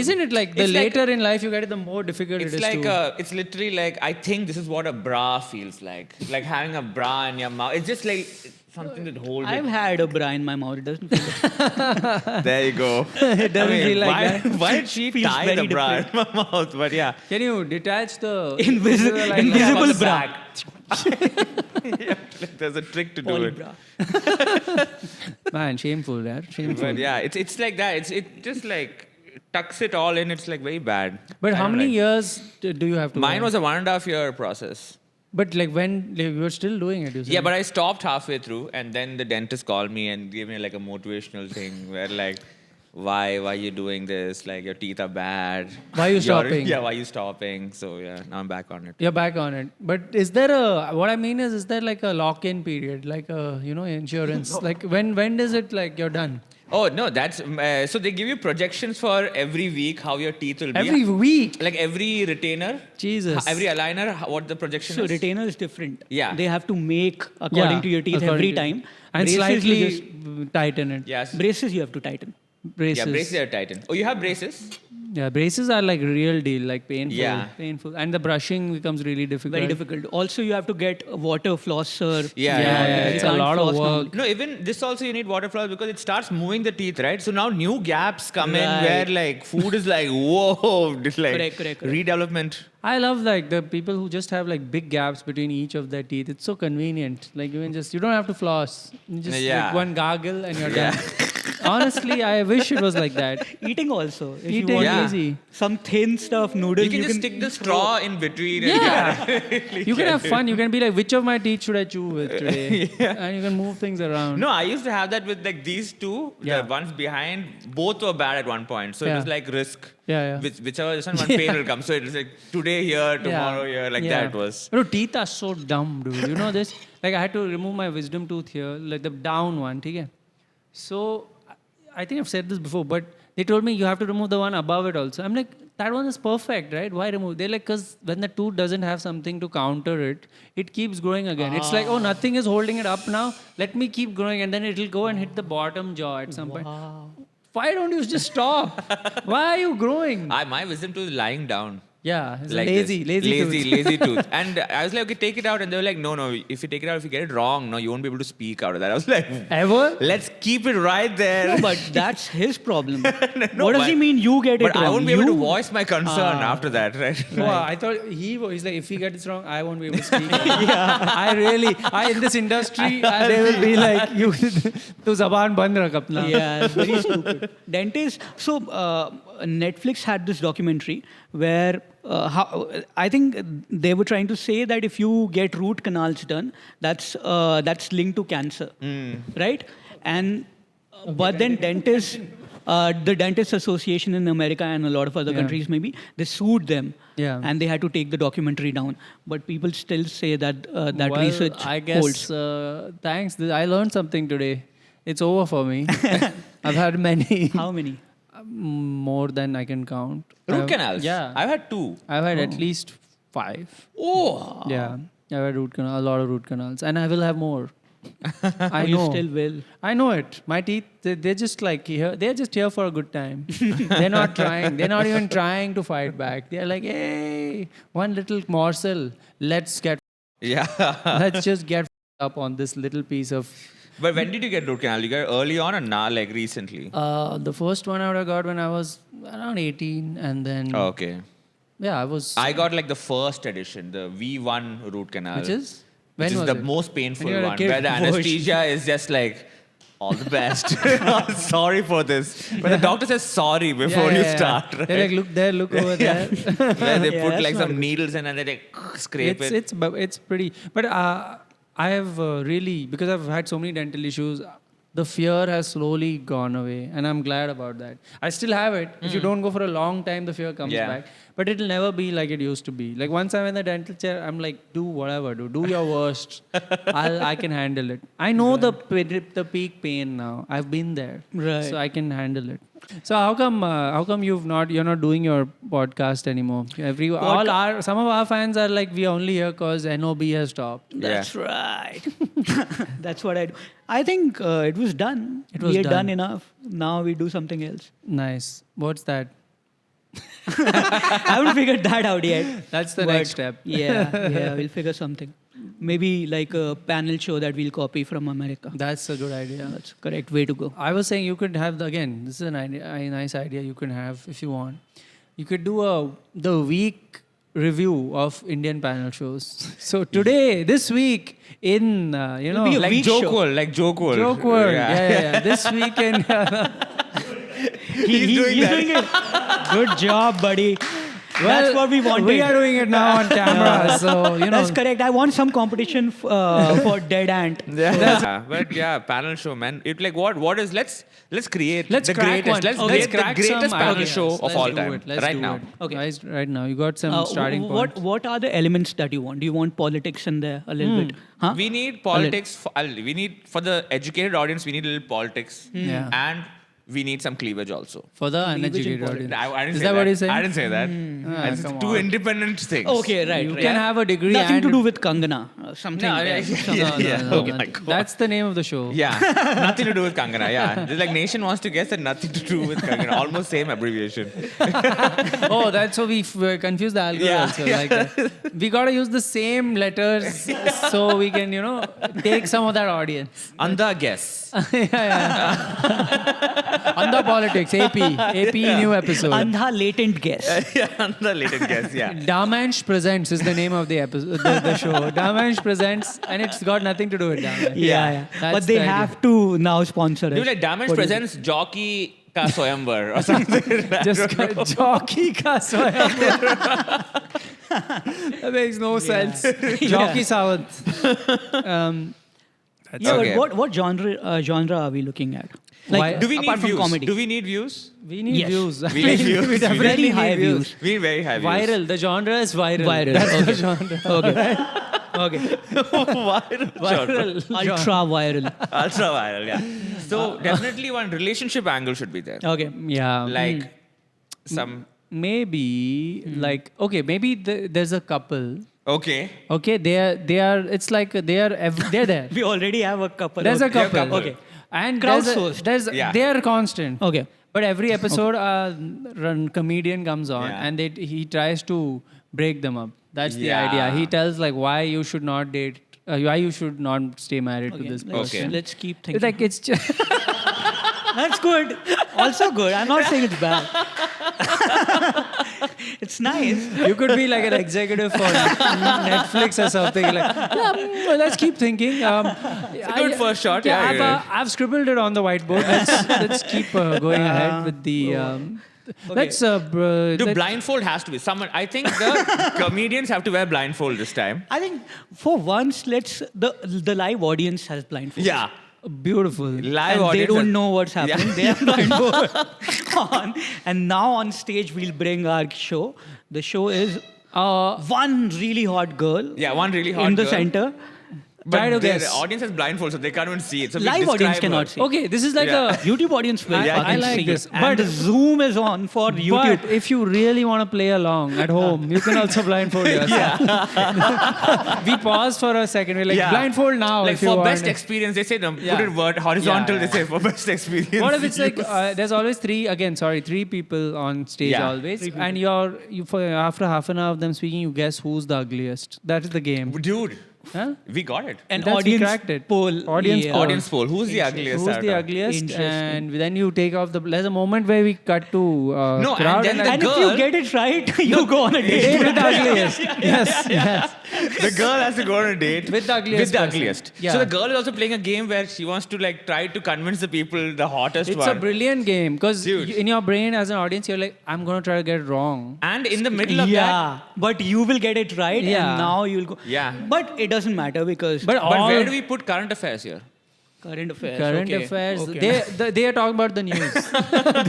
Isn't it like the It's like- later in life you get it, the more difficult it It's is like to. it's literally like I think this is what a bra feels like having a bra in your mouth. It's just like something that holds I've it. had a bra in my mouth. It doesn't feel like There you go. It doesn't feel like why, that. why did she Feels tie very the bra in my mouth? But yeah. Can you detach the Invisible From the bra. back. Yeah, like there's a trick to do Poly it. bra. Man, shameful, yeah. Shameful. But yeah, it's like that. It just like tucks it all in. It's like very bad. But I how don't many like- years do you have to? Mine wear? was a 1.5 year process. But like when you were still doing it, you said. Yeah, but I stopped halfway through, and then the dentist called me and gave me like a motivational thing where like, why are you doing this? Like your teeth are bad. Why you stopping? Yeah, why you stopping? So yeah, now I'm back on it. You're back on it. But is there a, what I mean is there like a lock-in period, like a, insurance? Like when does it like you're done? Oh no, that's so they give you projections for every week how your teeth will be. Every week? Like every retainer, Jesus. every aligner, what the projection So is. retainer is different. Yeah. They have to make according to your teeth according every to- time. And Braces, you slightly just- tighten it. Yes. braces you have to tighten. Braces. Yeah, braces are tightened. Oh, you have braces? Yeah, braces are like real deal, like painful. Yeah. Painful. And the brushing becomes really difficult. Very difficult. Also, you have to get a water flosser. Yeah, It's a You can't lot of floss now. work. No, even this also you need water floss because it starts moving the teeth, right? So now new gaps come in Right. where like food is like whoa, it's like Correct. redevelopment. I love like the people who just have like big gaps between each of their teeth. It's so convenient. Like you don't have to floss. You just Yeah. like one gargle and you're done. Honestly, I wish it was like that. Eating also. If Eating you want Yeah. easy. some thin stuff, noodles. You can just stick the straw in between. Yeah. And You can have fun. You can be like, which of my teeth should I chew with today? And you can move things around. No, I used to have that with like these two, Yeah. the ones behind, both were bad at one point. So it Yeah. was like risk. Yeah. Whichever one pain will come. So it was like today here, tomorrow here, like Yeah. that was. Bro, teeth are so dumb, dude. You know this? Like I had to remove my wisdom tooth here, like the down one, okay? So I think I've said this before, but they told me you have to remove the one above it also. I'm like, that one is perfect, right? Why remove? They're like, because when the tooth doesn't have something to counter it, it keeps growing again. It's like, oh, nothing is holding it up now. Let me keep growing, and then it'll go and hit the bottom jaw at some point. Why don't you just stop? Why are you growing? My wisdom tooth is lying down. Yeah, it's Like lazy tooth. lazy tooth. And I was like, okay, take it out. And they were like, no, if you take it out, if you get it wrong, no, you won't be able to speak out of that. I was like, Ever? let's keep it right there. No, but that's his problem. No, What does but- he mean you get it But wrong? I won't be able to You- voice my concern after that, right? Wow, I thought he's like, if he gets it wrong, I won't be able to speak. I in this industry, they will be like, you, tu zaban band rakh apna. Yeah, it's very stupid. Dentist. So Netflix had this documentary where I think they were trying to say that if you get root canals done, that's linked to cancer, right? And but then dentists. The Dentist Association in America and a lot of other countries, maybe, they sued them. Yeah. And they had to take the documentary down. But people still say that that Well, research I guess, holds. thanks. I learned something today. It's over for me. I've had many. How many? More than I can count. Root canals? Yeah. I've had 2. I've had at least 5. Oh. Yeah. I've had a lot of root canals. And I will have more. I You know. still will. I know it. My teeth, they're just like here. They're just here for a good time. They're not trying. They're not even trying to fight back. They're like, hey, one little morsel. Let's Yeah. just get up on this little piece of. But when did you get root canal? You got it early on or now, like recently? The first one I would have got when I was around 18, and then Oh, okay. yeah, I was. I got like the first edition, the V1 root canal. Which is? Which When is was the it? most painful When you were a one, kid? where the anesthesia is just like, all the best. Sorry for this. But the doctor says sorry before you start, right? They're like, look there, look over there. Where they Yeah, put that's like not some good. needles in and they like scrape it. It's pretty. But I have really, because I've had so many dental issues, the fear has slowly gone away, and I'm glad about that. I still have it. If you don't go for a long time, the fear comes Yeah. back. But it'll never be like it used to be. Like once I'm in the dental chair, I'm like, do whatever, do your worst. I can handle it. I know the peak pain now. I've been there, Right. so I can handle it. So how come you're not doing your podcast anymore? Some of our fans are like, we are only here because NOB has stopped. That's right. That's what I do. I think it was done. It was we had done done. enough. Now we do something else. Nice. What's that? I haven't figured that out yet. That's the But next step. Yeah, we'll figure something. Maybe like a panel show that we'll copy from America. That's a good idea. That's the correct way to go. I was saying you could have this is a nice idea you can have if you want. You could do the week review of Indian panel shows. So this week in It'll be a Like week Joke show. World, like Joke World. Joke World. Yeah. This week in He's doing it. Good job, buddy. That's what we wanted. We are doing it now on camera, so That's correct. I want some competition for Dead Ant. Yeah. But yeah, panel show, man. It like what is let's create Let's the crack greatest. one. Let's Okay. create the Crack greatest some panel ideas. show of Let's all do time it. Let's right do now. it. Okay. Guys, right now you got some starting points. What are the elements that you want? Do you want politics in there a little bit? Huh? We need politics. We need for the educated audience. We need a little politics, Yeah. and we need some cleavage also. For the Cleavage in uneducated politics. audience. I didn't Is say that what he's saying? I didn't say that. It's come two on. independent things. Okay, right. You right. can have a degree Nothing and to do with Kangana. Something. No, else. No. Okay, my God. That's the name of the show. Yeah, nothing to do with Kangana. Yeah, just like Nation wants to guess that nothing to do with Kangana. Almost same abbreviation. Oh, that's so we confuse the algorithm. Yeah, Also, like we gotta use the same letters so we can, take some of that audience. Anda guess. Under politics, AP new episode. Andha latent guess. Yeah, Anda latent guess. Yeah. Damansh Presents is the name of the episode, the show. Damansh Presents, and it's got nothing to do with Damansh. Yeah. That's But they the idea. have to now sponsor us. Do like Damage What do you presents Jockey Ka Soyambar or something. Just jockey ka Swayamvar. That makes no sense. Jockey Sawant. Yeah, Okay. but what genre are we looking at? Why- Do we need apart from views? comedy. Do we need views? We need Yes. views. We need views. We definitely Very need high views. We need very high views. Viral. The genre is viral. Viral. That's Okay. the genre. Okay. Okay. Viral. Ultra viral. Ultra viral, yeah. So definitely one relationship angle should be there. Okay. Yeah. Like some Maybe maybe there's a couple. okay. Okay, they are. It's like they're there. We already have a couple. There's a Okay. couple. couple. Okay. And Crowdsourced. there's Yeah. they are constant. Okay. But every episode, comedian comes on Yeah. and he tries to break them up. That's the Yeah. idea. He tells like why you should not date, why you should not stay married to Okay, this let's, person. Okay. let's keep thinking. It's like it's just That's good. Also good. I'm not saying it's bad. It's nice. you could be like an executive for Netflix or something. Like, yeah, let's keep thinking. It's a good first shot, yeah. I've scribbled it on the whiteboard. Let's keep going ahead with the. Let's The blindfold has to be someone. I think the comedians have to wear blindfold this time. I think for once, the live audience has blindfold. Yeah. beautiful. Live And they audience. don't know what's happening. Yeah. They have blindfold on. And now on stage, we'll bring our show. The show is one really hot girl Yeah, one really hot in the girl. center. But Try to the guess. audience has blindfold, so they can't even see it. So we Live describe audience her. cannot see. Okay, this is like Yeah. a. YouTube audience will I fucking like see this. it. And But- the Zoom is on for YouTube. But if you really want to play along at home, you can also blindfold yourself. We pause for a second. We're like, Yeah. blindfold now. Like if you for want. best experience, they say no, Yeah. put it horizontal. Yeah, yeah. They say for best experience. What if it's like there's always three people on stage Yeah. always, and after half an hour of them speaking, you guess who's the ugliest. That is the game. Dude, Huh? we got it. An That's- we audience cracked it. poll. Audience Yeah. poll. Audience poll. Who's the ugliest? Who's the actor? ugliest? Interesting. And then you take off the. There's a moment where we cut to No, and crowd then the And girl- if you get it right, you go on a date. date with the ugliest. Yes. The girl has to go on a date With the ugliest With the person. ugliest. Yeah. So the girl is also playing a game where she wants to like try to convince the people the hottest It's one. a brilliant game because Dude. in your brain as an audience, you're like, I'm gonna try to get it wrong. And in the middle of that, Yeah, but you will get it right, Yeah. and now you'll go. Yeah. But it doesn't matter because But but all where do we put current affairs here? current affairs. current okay, affairs, okay. they are talking about the news.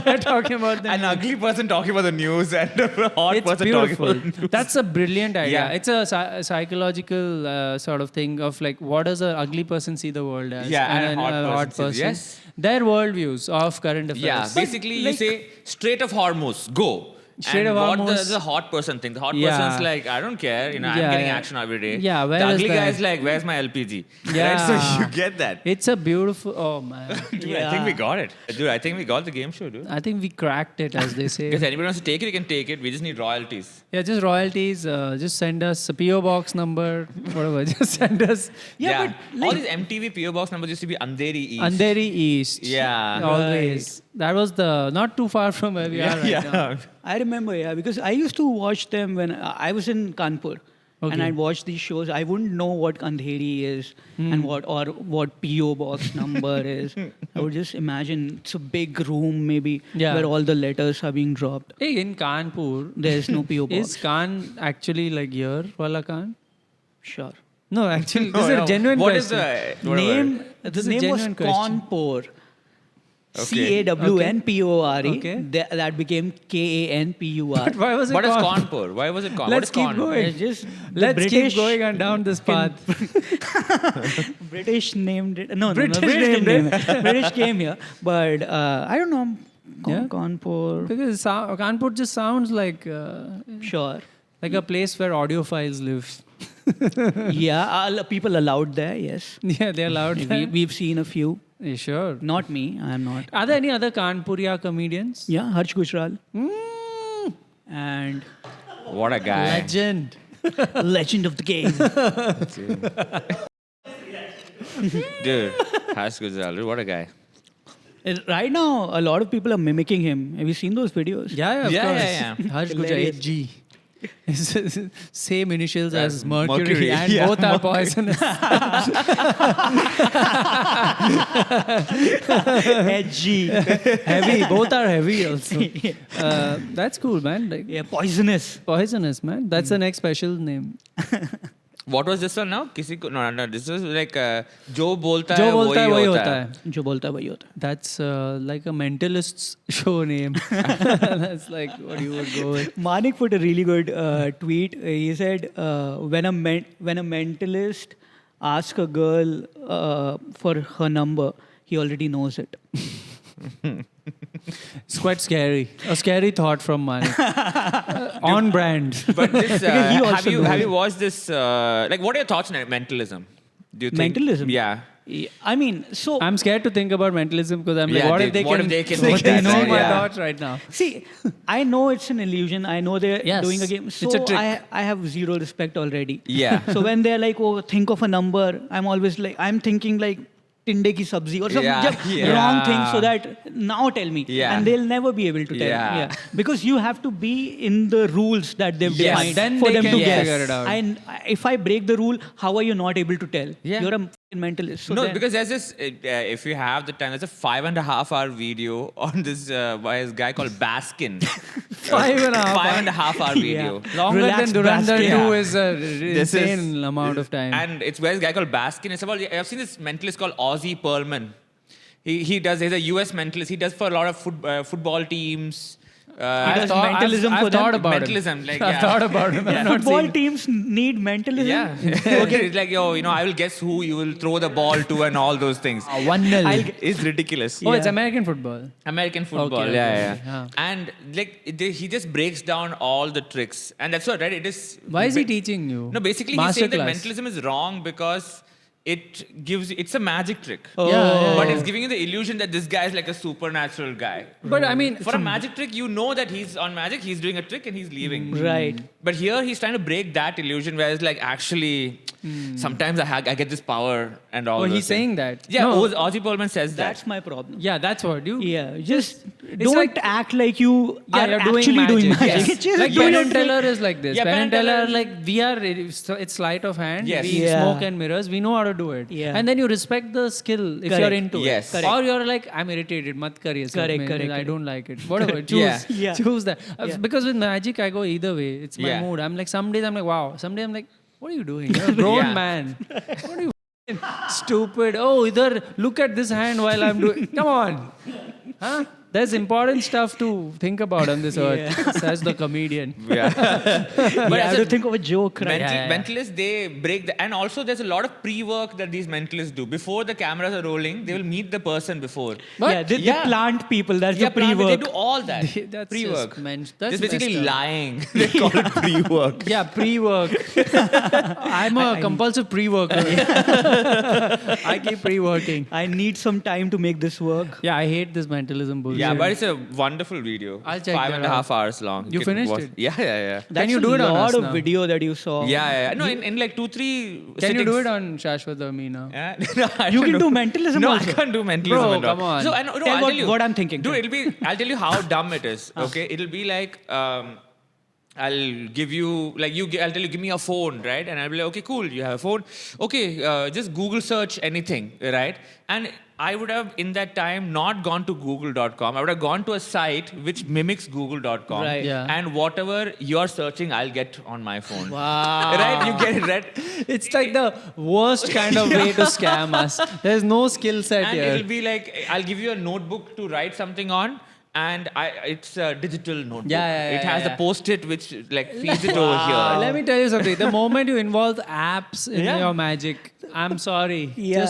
They're talking about the An news. ugly person talking about the news and a hot It's person beautiful. talking about the news. That's a brilliant idea. Yeah. It's a psychological sort of thing of like, what does an ugly person see the world as? Yeah, and a a hot person sees- yes. Their worldviews of current affairs. Yeah, basically you like- say Strait of Hormuz, go. Strait and of what Hormuz- the hot person thing? The hot Yeah. person's like, I don't care, I'm Yeah, getting yeah. action every day. Yeah, where the is ugly the- guy's like, where's my LPG? Yeah. Right? So you get that. It's a beautiful. Oh man, Dude, I Yeah. think we got it. Dude, I think we got the game show, dude. I think we cracked it, as they say. If anybody wants to take it, you can take it. We just need royalties. Yeah, just royalties. Just send us a PO box number, whatever. Just send us Yeah, but all like, these MTV PO box numbers used to be Andheri East. Andheri East. Yeah. always. That was the not too far from where we are right now. I remember, yeah, because I used to watch them when I was in Kanpur. And Okay. I'd watch these shows. I wouldn't know what Andheri is and what PO box number is. I would just imagine it's a big room maybe Yeah. where all the letters are being dropped. Hey, in Kanpur, There's no PO box. is Khan actually like here, Wala Khan? Sure. No, actually, this No, is a no. genuine What is question. the whatever. Name, This the is a name was genuine question. Kanpur. Okay. Canpor. Okay. That became Kanpur. Why was it What is Kanpur? Kanpur? Why was it Kanpur? Let's keep going. It's just the Let's British, keep going on down this path. British named it. No, British British named British came here, but I don't know. Yeah. Kanpur. Because Kanpur just sounds like Sure. a place where audiophiles live. Yeah, people allowed there. Yes. Yeah, they're allowed. We've seen a few. Yeah, sure. Not me. I'm not. Are there any other Kanpuria comedians? Yeah, Harsh Gujral Mm, and What a guy. legend. legend of the game. Dude, Harsh Gujral, dude, what a guy. Right now, a lot of people are mimicking him. Have you seen those videos? Yeah, of Yeah, course. yeah. Harsh Hilarious. G. Same initials as Mercury, Mercury, and yeah, both are poisonous. Edgy. Heavy, both are heavy also. That's cool, man. Like, Yeah, poisonous. poisonous, man. That's the next special name. What was this one now? Kiसी को no. This was like जो बोलता जो है बोलता है वही होता है. जो बोलता है वही होता है. That's like a mentalist's show name. That's like what you would go with. Manik put a really good tweet. He said, when a mentalist asks a girl for her number, he already knows it. It's quite scary. A scary thought from Manik. On brand. But this, Because he also have you knows. watched this? Like, what are your thoughts on mentalism? Do you think? Mentalism? Yeah. I mean, so I'm scared to think about mentalism because I'm like, Yeah, what if they what can, if they can do they that, know right? my Yeah. thoughts right now? see, I know it's an illusion. I know they're Yes, doing a game. So it's a trick. I have zero respect already. Yeah. So when they're like, oh, think of a number, I'm always like, I'm thinking like tinde ki sabzi or some Yeah, just yeah. wrong thing so that now tell me. Yeah. And they'll never be able to tell. Yeah. Yeah. Because you have to be in the rules that they've Yes. defined Then for they them can to guess. figure it out. And if I break the rule, how are you not able to tell? Yeah. You're a f***ing mentalist. So No, then- because there's this, if you have the time, there's a 5.5-hour video on this by this guy called Baskin. 5.5-hour video. Longer Relax, than Durandar Baskin. 2 Yeah. is a This is- insane amount of time. And it's where this guy called Baskin. It's about, I've seen this mentalist called Ozzy Perlman. He's a US mentalist. He does for a lot of football teams. does mentalism I've for them? thought about Mentalism, it. like, I've yeah. thought about it. I've not Football seen it. teams need mentalism. Yeah. Okay. It's like, I will guess who you will throw the ball to and all those things. 1-0. It's ridiculous. Oh, it's Yeah. American football. American football, Okay, yeah. okay. And like he just breaks down all the tricks, and that's what, right? It is. Why is he teaching you? No, basically he's saying that Masterclass. mentalism is wrong because it's a magic trick. Oh. Yeah. But it's giving you the illusion that this guy is like a supernatural guy. But I mean, For a magic trick, you know that he's on magic, he's doing a trick and he's leaving. Right. But here he's trying to break that illusion where it's like, actually, sometimes I get this power and all oh, those he's things. saying that. Yeah, No. Ozzy Perlman says that. That's my problem. Yeah, that's what you. Yeah, just don't like- act like you Yeah, are you're doing actually doing magic. magic. Yes. Just Like do Penn your and trick. Teller is like this. Yeah, Penn and Teller, Teller- like we are, it's sleight of hand. Yes. We Yeah. smoke and mirrors. We know how to do it. Yeah. And then you respect the skill if Correct. you're into Yes. it. Correct. Or you're like, I'm irritated. Mat kar ye sab. Correct, Main- correct, I correct. don't like it. Whatever. Choose. Yeah. Yeah. Choose that. Yeah. Because with magic, I go either way. It's my Yeah. mood. I'm like, some days I'm like, wow. Some days I'm like, what are you doing? You're a grown Yeah. man. What are you stupid? Oh, either look at this hand while I'm doing. Come on. Huh? There's important stuff to think about on this earth, says the comedian. Yeah. You But have as to a think of a joke, right? mentalists, they break and also there's a lot of pre-work that these mentalists do. Before the cameras are rolling, they will meet the person before. But yeah, they yeah. plant people. That's Yeah, the pre-work. they do all that. That's pre-work. just that's Just basically messed up. lying. They call it pre-work. Yeah, pre-work. I'm a compulsive pre-worker. I keep pre-working. I need some time to make this work. Yeah, I hate this mentalism bullshit. Yeah, but it's a wonderful video. I'll check Five that and a half out. hours long. You can finished watch- it? Yeah, yeah. That's you do a it on lot us of now? video that you saw. Yeah. No, in like 2-3 Can you do it on Shashwat Amina? Yeah. No, I You don't can do mentalism No, also. I can't do mentalism Bro, at all. come on. So, no, Tell I'll what- tell you. what I'm thinking. Dude, I'll tell you how dumb it is. Okay, it'll be like, I'll give you, I'll tell you, give me a phone, right? And I'll be like, okay, cool, you have a phone. Okay, just Google search anything, right? And I would have, in that time, not gone to google.com. I would have gone to a site which mimics google.com. Right. Yeah. And whatever you're searching, I'll get on my phone. Wow. Right? You get it, right? It's like the worst kind of way to scam us. There's no skill set And here. it'll be like, I'll give you a notebook to write something on. And it's a digital notebook. Yeah, it has yeah. the post-it which like feeds it over here. Let me tell you something. The moment you involve apps in Yeah. your magic, I'm sorry. Yeah.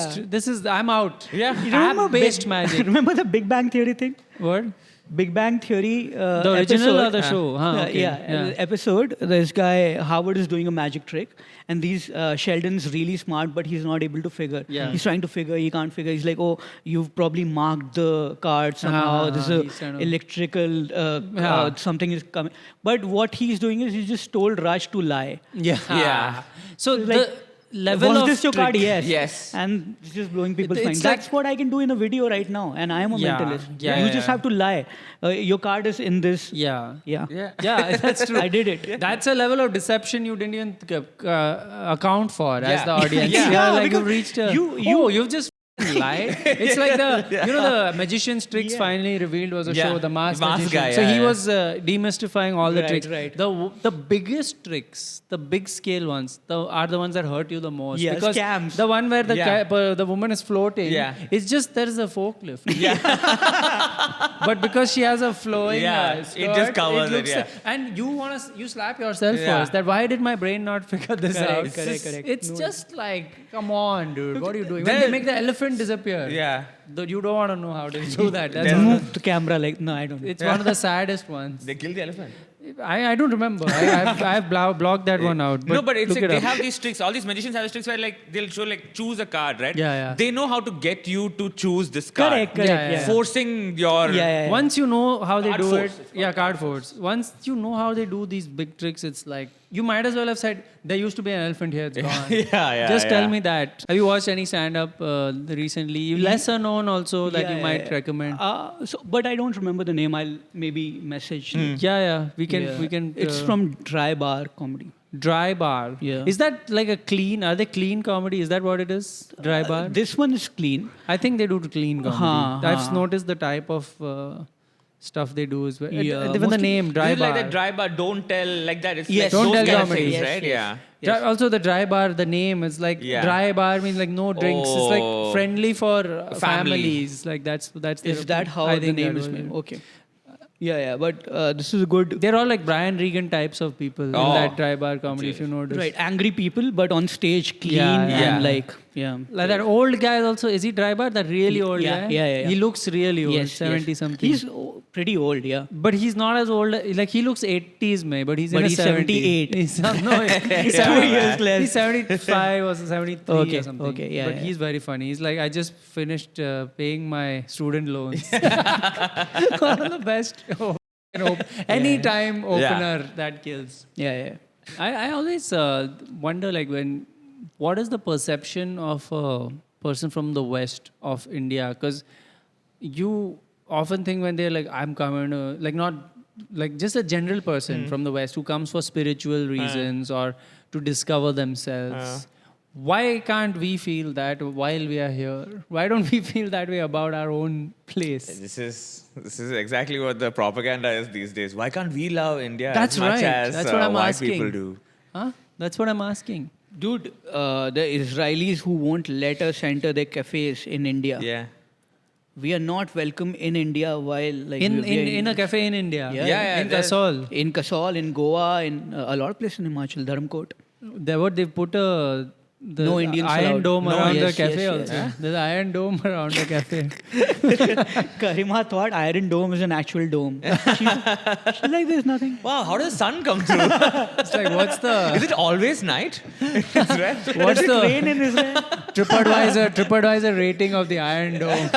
I'm out. Yeah. You remember App-based magic. Remember the Big Bang Theory thing? What? Big Bang Theory. The original or the show? Huh, okay. Yeah, episode. This guy Howard is doing a magic trick, and these Sheldon's really smart, but he's not able to figure. Yeah. He's trying to figure. He can't figure. He's like, oh, you've probably marked the card somehow. This he's is kind a of- electrical. Yeah. Something is coming. But what he's doing is he's just told Raj to lie. Yeah. Yeah. So Like, the level was of this your card? trick- Yes. Yes. And it's just blowing people's It's minds. like- That's what I can do in a video right now, and I am a Yeah, mentalist. yeah, you yeah, just yeah. have to lie. Your card is in this. Yeah. Yeah. Yeah, that's true. I did it. That's a level of deception you didn't even account for as Yeah. the audience. Yeah. You're like because you've reached a. you- you've just lied. It's like the magician's tricks Yeah. finally revealed was a Yeah. show, the masked Mask magician. guy, So yeah, he yeah. was demystifying all the Right, tricks. right. The biggest tricks, the big scale ones, are the ones that hurt you the most. Yeah, because scams. the one where Yeah. the woman is floating, Yeah. it's just there is a forklift. But because she has a flowing Yeah, it skirt, just covers it, looks yeah. and you slap yourself Yeah. first. That why did my brain not figure this Correct, out? correct, correct. It's No. just like, come on, dude, what are you doing? Then- When they make the elephant disappear. Yeah. You don't want to know how they do that. That's There's one Move the camera like, no, I don't. it's one of the saddest ones. They kill the elephant. I don't remember. I've blocked that one out. No, but it's look like it they up. have these tricks. All these magicians have these tricks where like they'll show like choose a card, right? Yeah. They know how to get you to choose this card. Correct. Yeah. Forcing your Yeah. Once you know how they Card do force. it, card force. Once you know how they do these big tricks, it's like you might as well have said there used to be an elephant here. It's gone. Yeah. Just tell me that. Have you watched any stand-up recently? Lesser known also that you might recommend. But I don't remember the name. I'll maybe message. you. Yeah. We can. It's from Dry Bar Comedy. Dry Bar. Yeah. Is that like a clean? Are they clean comedy? Is that what it is? Dry Bar. This one is clean. I think they do clean comedy. Huh, I've huh. noticed the type of stuff they do as well. Yeah, Even the mostly- name Dry This is Bar. like that dry bar, don't tell, like that. It's Yes. like Don't those tell kind of comedy. things, Yes, right? yes. Yeah. Also, the Dry Bar, the name is like Yeah. Dry Bar means like no drinks. It's Oh. like friendly for Family. families. Like that's. Is that how I the think name that is was made? it. Okay. Yeah. But this is a good. They're all like Brian Regan types of people in Oh. that Dry Bar comedy. If you notice, Right, angry people, but on stage clean Yeah. and like, yeah. Like that old guy also. Is he Dry Bar? That really old Yeah, guy. yeah. He looks really old. Yes, 70 yes. something. He's pretty old, yeah. But he's not as old. Like he looks 80s, may, but he's But in his he's 78. 78. He's no, he's 2 70 years less. He's 75 or 73 Okay, or something. okay, yeah, But yeah. he's very funny. He's like, I just finished paying my student loans. One of the best. Anytime opener that kills. Yeah. I always wonder like what is the perception of a person from the west of India? Because you often think when they're like, I'm coming to, like not, like just a general person from the west who comes for spiritual reasons or to discover themselves. Why can't we feel that while we are here? Why don't we feel that way about our own place? This is exactly what the propaganda is these days. Why can't we love India That's as much right. as That's what I'm white asking. people do? Huh? That's what I'm asking. Dude, the Israelis who won't let us enter their cafes in India. Yeah. We are not welcome in India while like In we are in a cafe in India. Yeah, in there's- Kasol. in Kasol, in Goa, in a lot of places in Himachal, Dharamkot. They put the No Indians iron allowed. dome No, around the yes, cafe yes, also. yes. There's an iron dome around the cafe. Karima thought Iron Dome is an actual dome. She's like, there's nothing. Wow, how does the sun come through? It's like, what's Is the it always night? Right? Does what's it rain the in Israel? TripAdvisor rating of the iron dome?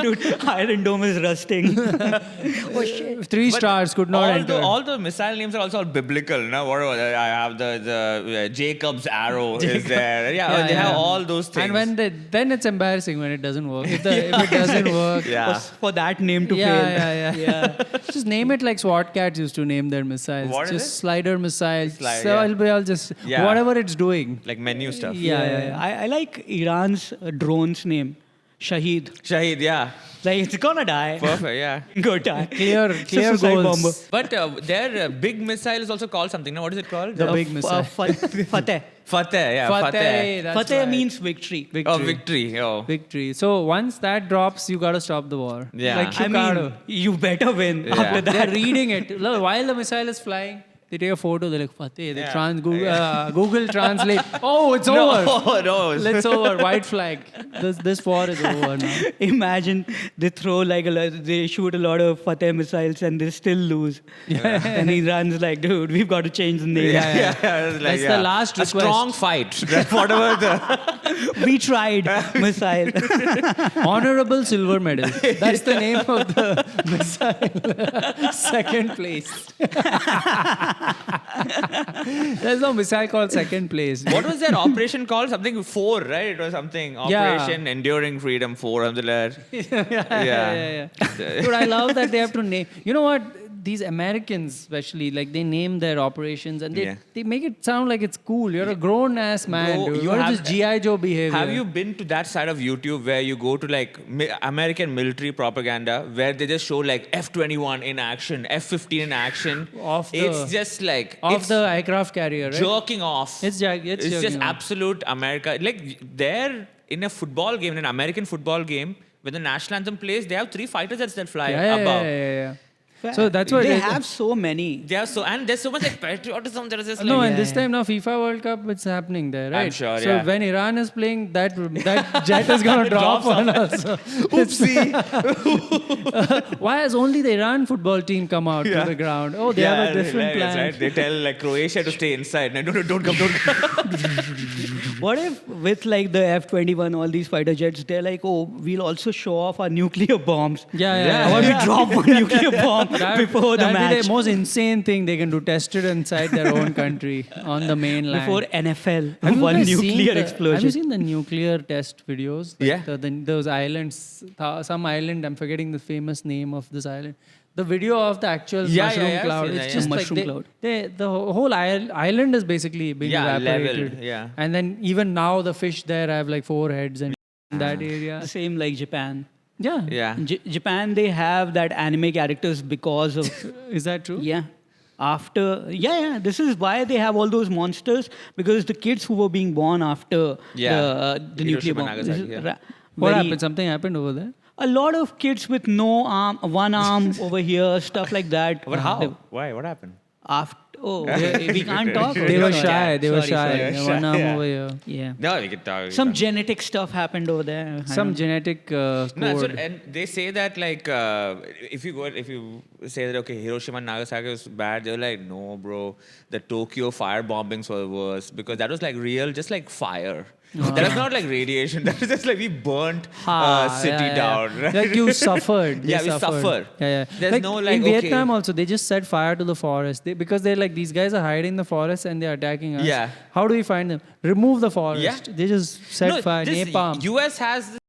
Dude, Iron Dome is rusting. Oh shit. 3 stars, could not enter. All the missile names are also all biblical. No, whatever. I have the Jacob's arrow is there. Yeah, they have all those things. And when then it's embarrassing when it doesn't work. If it doesn't work, yeah. For that name to fail. yeah. Just name it like SWAT cats used to name their missiles. What is just it? slider missiles. Slide, so yeah. it'll be all just Yeah. whatever it's doing. Like menu stuff. Yeah. I like Iran's drone's name, Shahid. Shahid, yeah. Like it's gonna die. Perfect, yeah. Go die. Clear suicide goals. bomber. But their big missile is also called something. Now, what is it called? The big missile. Fateh. Fateh, yeah. Fateh, that's Fateh right. means victory. Oh, victory. Oh. Victory. So once that drops, you gotta stop the war. Yeah. Like you I gotta. mean, you better win Yeah. after that. They're reading it. Look, while the missile is flying, they take a photo. They're like, Fateh. They Yeah. Google Translate. Oh, it's over. Oh, no. It's over. White flag. This war is over now. Imagine they throw like they shoot a lot of Fateh missiles and they still lose. And Iran's like, dude, we've got to change the name. Yeah, it's like, That's the last a request. strong fight. Whatever the. We tried missile. Honorable silver medal. That's the name of the missile. Second place. There's no missile called second place. What was their operation called? Something 4, right? It was something. Yeah. Operation Enduring Freedom 4. Something like that. yeah. Dude, I love that they have to name. You know what? These Americans, especially, like they name their operations and they make it sound like it's cool. You're a grown ass man, Bro, dude. you What is have- this GI Joe behavior? Have you been to that side of YouTube where you go to like American military propaganda where they just show like F-21 in action, F-15 in action? It's just like off it's the aircraft carrier, right? jerking off. It's just jerking off. absolute America. Like they're in a football game, in an American football game, when the national anthem plays, they have 3 fighters that fly above. Yeah. So that's what they it- have so many. They are so, and there's so much like patriotism. There is just No, like, and this time now FIFA World Cup, it's happening there, right? sure, So yeah. when Iran is playing, that jet is going to drop on us. oopsie. Why has only the Iran football team come out to the ground? Oh, they have a different hilarious, plan. right? They tell like Croatia to stay inside. No, don't come, don't come. What if with like the F-21, all these fighter jets, they're like, oh, we'll also show off our nuclear bombs. Yeah. How about we drop one nuclear bomb before the that'd be match? the most insane thing they can do. Test it inside their own country on the mainland. Before NFL, Have you one guys seen nuclear the- explosion. Have you seen the nuclear test videos? Like Yeah. Those islands, some island, I'm forgetting the famous name of this island. The video of the actual Yeah, mushroom yeah, I've cloud. seen It's that, just yeah. like Mushroom cloud. the whole island is basically being Yeah, evaporated. leveled, yeah. And then even now the fish there have like 4 heads and in that area. Same like Japan. Yeah. Yeah. Japan, they have that anime characters because of Is that true? yeah. After this is why they have all those monsters, because the kids who were being born after the nuclear Hiroshima, bomb. This Nagasaki, is yeah. very- What happened? Something happened over there? A lot of kids with no arm, one arm over here, stuff like that. But how? Why? What happened? We can't talk. They were Sorry. shy. They were Sorry, shy. sorry. Yeah, one arm Yeah. over here. Yeah. No, we can talk. Some genetic stuff happened over there. I Some don't- genetic code. No, so, and they say that like if you say that okay, Hiroshima and Nagasaki was bad, they're like, no, bro, the Tokyo fire bombings were worse because that was like real, just like fire. That was not like radiation. That was just like we burnt city down. Right? Like you suffered. Yeah, They we suffer. Yeah. There's no, like, in okay. Vietnam also, they just set fire to the forest because they're like, these guys are hiding in the forest and they're attacking us. Yeah. How do we find them? Remove the forest. Yeah. They just set fire. this Napalm. US has this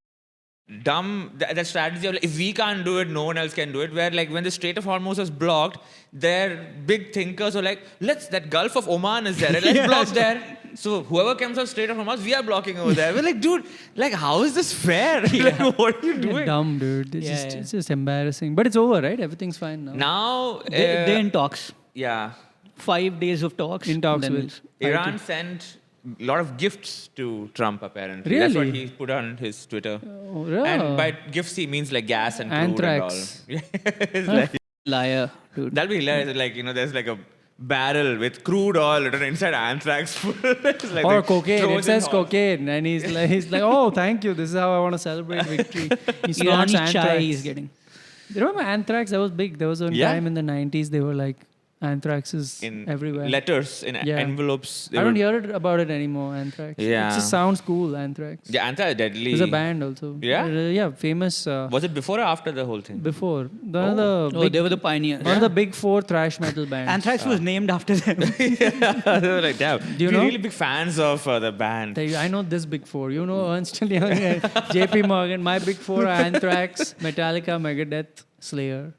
dumb that strategy of like, if we can't do it, no one else can do it. Where like when the Strait of Hormuz was blocked, their big thinkers were like, that Gulf of Oman is there, let's block there. So whoever comes from Strait of Hormuz, we are blocking over there. We're like, dude, like how is this fair? Like, what are you They're doing? dumb, dude. Yeah. It's just embarrassing. But it's over, right? Everything's fine now. Now, They're in talks. yeah, 5 days of talks. In talks then with- Iran sent a lot of gifts to Trump apparently. That's what Really? he put on his Twitter. Oh, yeah. And by gifts he means like gas and crude Anthrax. and all. It's like- Liar, dude. That'll be hilarious. Like, there's like a barrel with crude oil written inside anthrax. It's like Or the cocaine. It Trojan says horse. cocaine. And he's like, oh, thank you. This is how I want to celebrate victory. He snorts Irani chai anthrax. is getting. Remember anthrax? That was big. There was one Yeah. time in the 90s they were like, anthrax is In everywhere. letters, in Yeah. envelopes. they I don't would- hear it about it anymore, anthrax. Yeah. It just sounds cool, anthrax. Yeah, anthrax is deadly. There's a band also. Yeah? Yeah, famous. Was it before or after the whole thing? Before. One of the Oh, big, they were the pioneers. one of the big 4 thrash metal bands. Anthrax was named after them. They were like, damn. Do you We're know? really big fans of the band. I know this big 4. You know Ernst & Young, JP Morgan. My big 4 are Anthrax, Metallica, Megadeth, Slayer.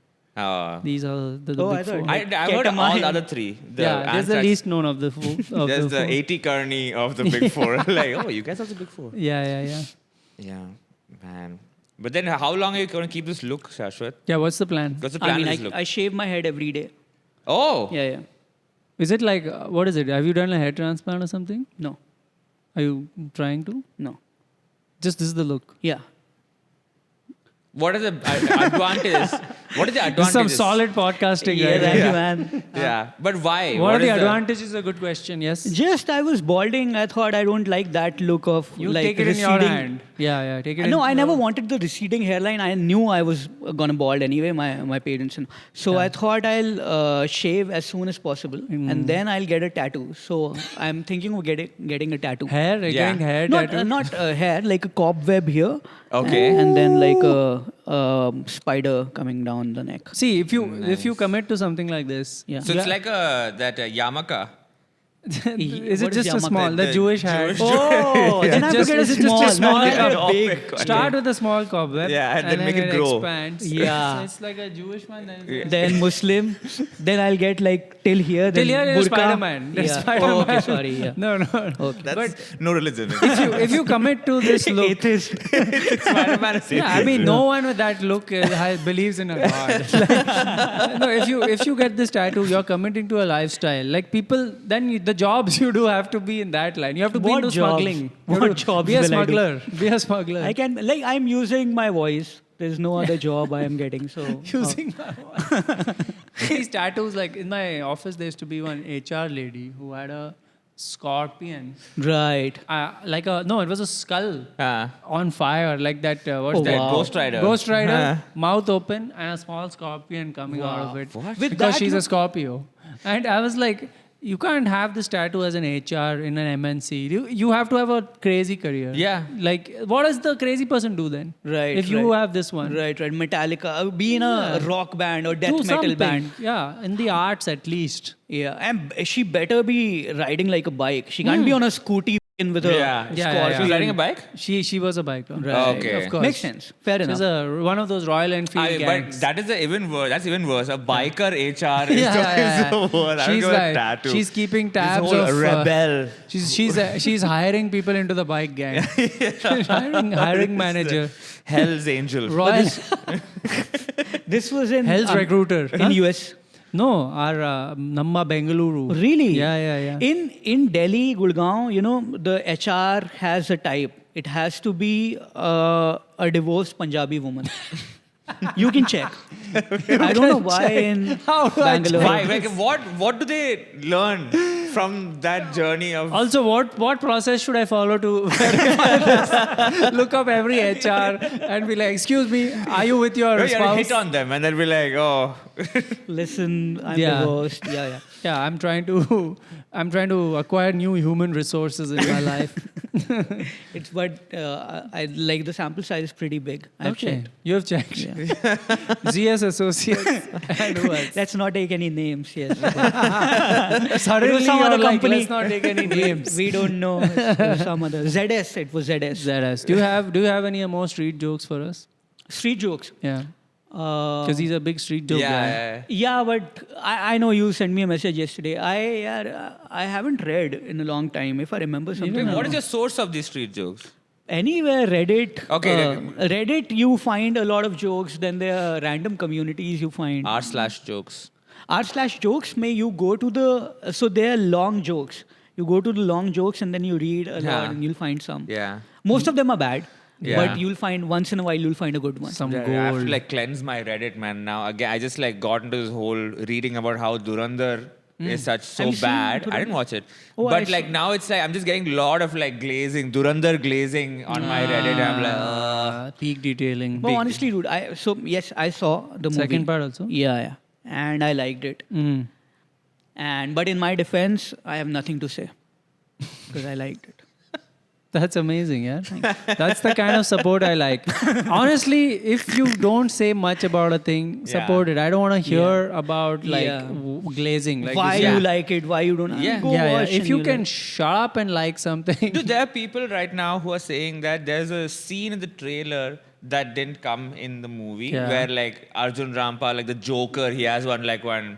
These are the Oh, big I thought- 4. I've heard all Ketamine. the other three. The Yeah, there's the Anthrax- least known of the 4. Of There's the the 4. 80 Kearney of the big four. Like, oh, you guys are the big four. Yeah. Yeah, man. But then how long are you going to keep this look, Shashwat? Yeah, what's the plan? What's the plan I mean, of this look? I shave my head every day. Oh! Yeah. Is it like, what is it? Have you done a hair transplant or something? No. Are you trying to? No. Just this is the look. Yeah. What is the advantage? What is the advantage? This is some solid podcasting, Yeah, right? thank you, Yeah. man. Yeah, but why? What are the is advantages? Is a good question. Yes. Just I was balding. I thought I don't like that look of You like take it in your receding. hand. Yeah. Take it. No, in I never your- wanted the receding hairline. I knew I was gonna bald anyway. My parents and so I thought I'll shave as soon as possible and then I'll get a tattoo. So I'm thinking of getting a tattoo. hair. You're Yeah. getting hair Not tattoo. not hair, like a cobweb here. Okay. And then like a spider coming down the neck. See, if you commit to something like this, Yeah. So it's like that yarmulke. is What it is just a yarmulke? small, the The Jewish hat? Jewish- Oh, then I have to Just- get a is it just small. a small not kind a of big. big- Start with a small cobweb. Yeah, and then make it grow. expands. Yeah. So it's like a Jewish one. Then Then Muslim. Then I'll get like till here. till then here is burqa. Spider-Man. There's Yeah. Spider-Man. Oh, okay, sorry. Yeah. No. Okay. That's no religion. If you commit to this look, Atheist. Spider-Man is yeah, I mean, no one with that look believes in a god. No, if you get this tattoo, you're committing to a lifestyle. Like people, then the jobs you do have to be in that line. You have to be What into jobs? smuggling. You What have to jobs Be a will I do? smuggler. Be a smuggler. I can like I'm using my voice There's no other job I am getting. So Using these tattoos, like in my office, there used to be one HR lady who had a scorpion. right. It was a skull Ah. on fire, like that. What's Oh, that? wow. Ghost Rider. Ghost Rider, Ah. mouth open, and a small scorpion coming out of it. What? With Because that she's a look- Scorpio. And I was like, you can't have this tattoo as an HR in an MNC. You have to have a crazy career. Yeah. Like, what does the crazy person do then? Right, If you right. have this one. Right. Metallica. Be in a rock band or death Do metal something. band. Yeah, in the arts at least. Yeah, and she better be riding like a bike. She can't be on a scooty with a Yeah. Yeah, yeah, Scorpion. She's riding a bike? She was a biker. Right. Okay. Of course. Makes sense. Fair She's enough. one of those Royal Enfield But gangs. that is even worse. That's even worse. A biker HR is Yeah. the worst. I don't She's give a like, tattoo. she's keeping This tabs whole of rebel. She's hiring people into the bike gang. hiring manager. Hell's Angel. Royal This was in Health recruiter. in US. No, our Namma Bengaluru. Really? Yeah. In Delhi, Gurgaon, the HR has a type. It has to be a divorced Punjabi woman. You can check. I don't know why in How do I Bangalore. Why? Like, what do they learn from that journey of? Also, what process should I follow to verify this? Look up every HR and be like, excuse me, are you with your You gotta spouse? hit on them and they'll be like, oh. Listen, I'm Yeah. divorced. Yeah. Yeah, I'm trying to acquire new human resources in my life. But I like the sample size is pretty big. I've checked. You have checked. ZS Associates and who else? Let's not take any names. Yes. Suddenly some you're other like, company. let's not take any names. We don't know. It was some other ZS. It was ZS. ZS. Do you have any more street jokes for us? Street jokes. Yeah. Uh, Because he's a big street joke guy. Yeah. Yeah, but I know you sent me a message yesterday. I haven't read in a long time. If I remember something. What is your source of these street jokes? Anywhere, Reddit. Okay. Reddit, you find a lot of jokes. Then there are random communities you find. R/jokes. R/jokes, may you go to the. So there are long jokes. You go to the long jokes and then you read a Yeah. lot and you'll find some. Yeah. Most of them are bad. Yeah. But you'll find once in a while you'll find a good one. Some Yeah, I have to gold. like cleanse my Reddit, man. Now again, I just like got into this whole reading about how Durandar is so you seen bad. I didn't Dhurandhar? watch it, Oh, I but like saw- now it's like I'm just getting a lot of like Durandar glazing on my Reddit. I'm like, Peak detailing. But honestly, dude, yes, I saw the movie. Second part also? Yeah. And I liked it. Mm. But in my defense, I have nothing to say. Because I liked it. That's amazing, yeah. That's the kind of support I like. Honestly, if you don't say much about a thing, Yeah. support it. I don't want to hear about like Yeah. glazing. Like Why you you said. like it, why you don't. Yeah. Go Yeah. watch If and you you'll can like- shut up and like something. dude, there are people right now who are saying that there's a scene in the trailer that didn't come in the movie Yeah. where like Arjun Rampal, like the Joker, he has one.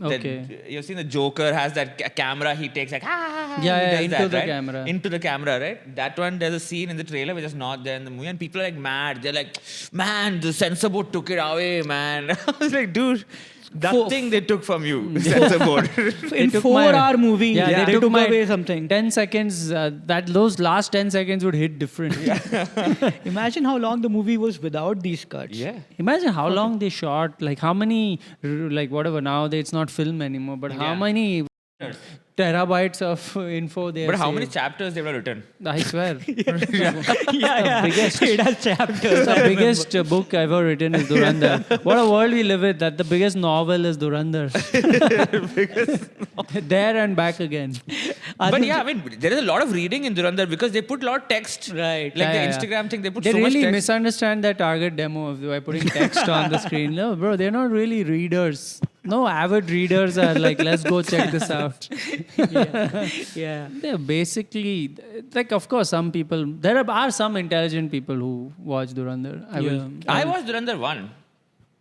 Okay. You've seen the Joker has that camera he takes like Yeah, he yeah, does into that, the right? camera. Into the camera, right? That one, there's a scene in the trailer which is not there in the movie, and people are like mad. They're like, man, the censor board took it away, man. I was like, dude, nothing they took from you, censor board. In took 4-hour movie, Yeah, they took took my away something. 10 seconds, those last 10 seconds would hit different. Imagine how long the movie was without these cuts. yeah. Imagine how long they shot, like how many, like whatever, now it's not film anymore, but how Yeah. many terabytes of info they But are how many saved. chapters they would have written? I swear. yeah. biggest- It has chapters. The biggest book ever written is Dhurandhar. What a world we live in, that the biggest novel is Dhurandhar. There and back again. But yeah, I mean, there is a lot of reading in Durandar because they put a lot of text. Right. Like Yeah, the yeah. Instagram thing, they put They so much really text. misunderstand their target demo by putting text on the screen. No, bro, they're not really readers. No avid readers are like, let's go check this out. Yeah. They're basically, like, of course, some people, there are some intelligent people who watch Dhurandhar. I watched Durandar 1.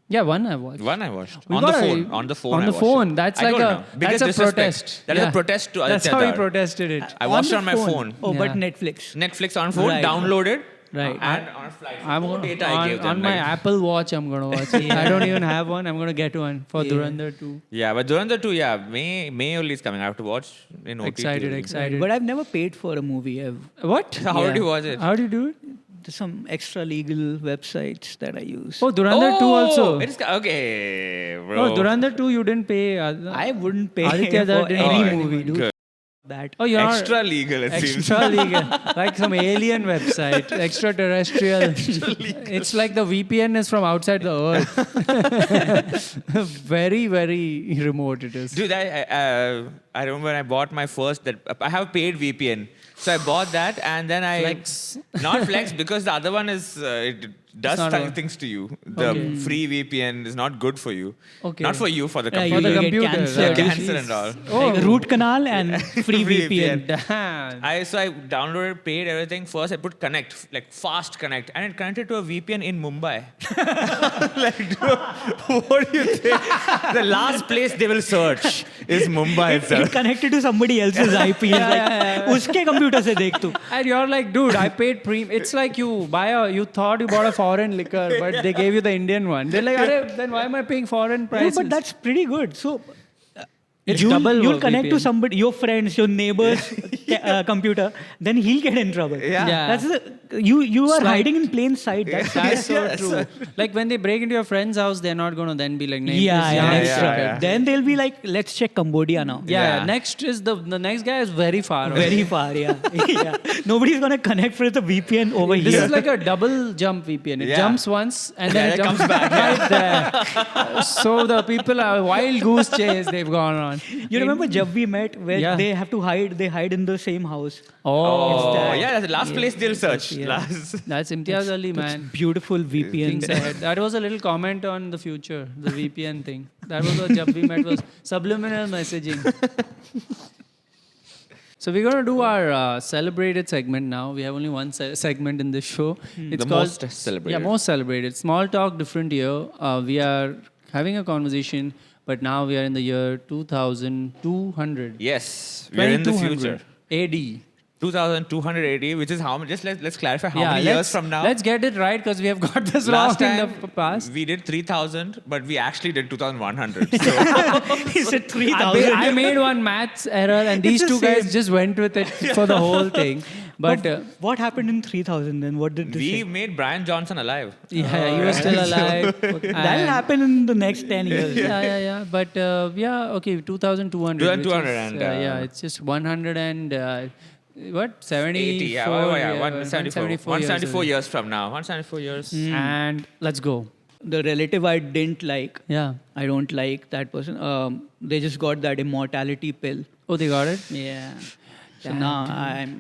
Yeah, one I watched. One I watched. We On the got a- phone. On the phone. On I the watched phone. it. That's I like don't a know. Biggest that's a disrespect. protest. That is Yeah. a protest to That's Aditya how he Dar. protested it. I watched it the on my phone. Oh, but Yeah. Netflix. Netflix on phone, Right. downloaded. Right. And on a flight. I'm No gonna, data I gave them. on my like- Apple Watch, I'm gonna watch it. I don't even have one. I'm gonna get one for Dhurandhar 2. Yeah, but Durandar 2, yeah, May only is coming. I have to watch in OTT. Excited. But I've never paid for a movie. What? How did you watch it? How do you do it? there's some extra legal websites that I use. Oh, Durandar 2 also. It is, okay, bro. Oh, Durandar 2 you didn't pay. I wouldn't pay Aditya for Dar didn't any pay. movie, dude. Good. That. Oh, you're not- Extra legal, it seems. Extra legal, like some alien website, extraterrestrial. It's like the VPN is from outside the earth. Very, very remote it is. Dude, I remember when I bought my first, I have a paid VPN. So I bought that and then I... Flex. Not Flex because the other one is, it does not a- things to you. The Okay. free VPN is not good for you. Okay. Not for you, for the Yeah, computer. For the you get computer, cancer. right. Cancer and all. Oh. Like root canal and free Free VPN. Damn. So I downloaded, paid everything. First I put connect, like fast connect. And it connected to a VPN in Mumbai. Like, dude, what do you think? The last place they will search is Mumbai It itself. connected to somebody else's IP. It's like, uske computer se dekh tu. And you're like, dude, I paid premium. It's like you thought you bought a foreign liquor, but they gave you the Indian one. They're like, "Arey, then why am I paying foreign No, prices? but that's pretty good. So It's you'll, double you'll connect to VPN. somebody, your friends, your neighbor's computer, then he'll get in trouble. Yeah. Yeah. You are Slight. hiding in plain sight. That's That's so Yes. true. Like when they break into your friend's house, they're not going to then be like, name yeah, this yeah, young yeah, stupid. yeah. Then they'll be like, let's check Cambodia now. Yeah, Yeah. next is the next guy is very far away. Very far, yeah. yeah. Nobody's gonna connect with the VPN over This here. is like a double jump VPN. It Yeah. jumps once and then Yeah, it it jumps comes back. right there. So the people are wild goose chase they've gone on. You remember Jab We Met, where Yeah. they have to hide, they hide in the same house. Oh, that. yeah, that's the last place they'll search. Yeah. Last. That's Imtiaz Ali, man. Beautiful VPN. Things ahead. That was a little comment on the future, the VPN thing. That was what Jab We Met was subliminal messaging. So we're going to do our celebrated segment now. We have only one segment in this show. It's The called, most celebrated. Yeah, most celebrated. Small talk, different year. We are having a conversation, but now we are in the year 2200. Yes, we're in the 2200 future. AD. 2280, which is how many? Just let's clarify how many let's- years from now. Let's get it right because we have got this Last wrong in time the past. we did 3000, but we actually did 2100. So He said I 3,000. made one maths error, and these It's the two guys same. just went with it for the whole thing. But What happened in 3000 then? What did this we say? made Brian Johnson alive. yeah, you were still alive. That'll happen in the next 10 years. Yeah. But okay, 2200. 2200 which is, and, yeah, it's just 100 and what 74? 80, yeah, 174. 174 174 years from now. 174 years. And let's go. The relative I didn't like, Yeah. I don't like that person. They just got that immortality pill. Oh, they got it. Yeah. So Damn, now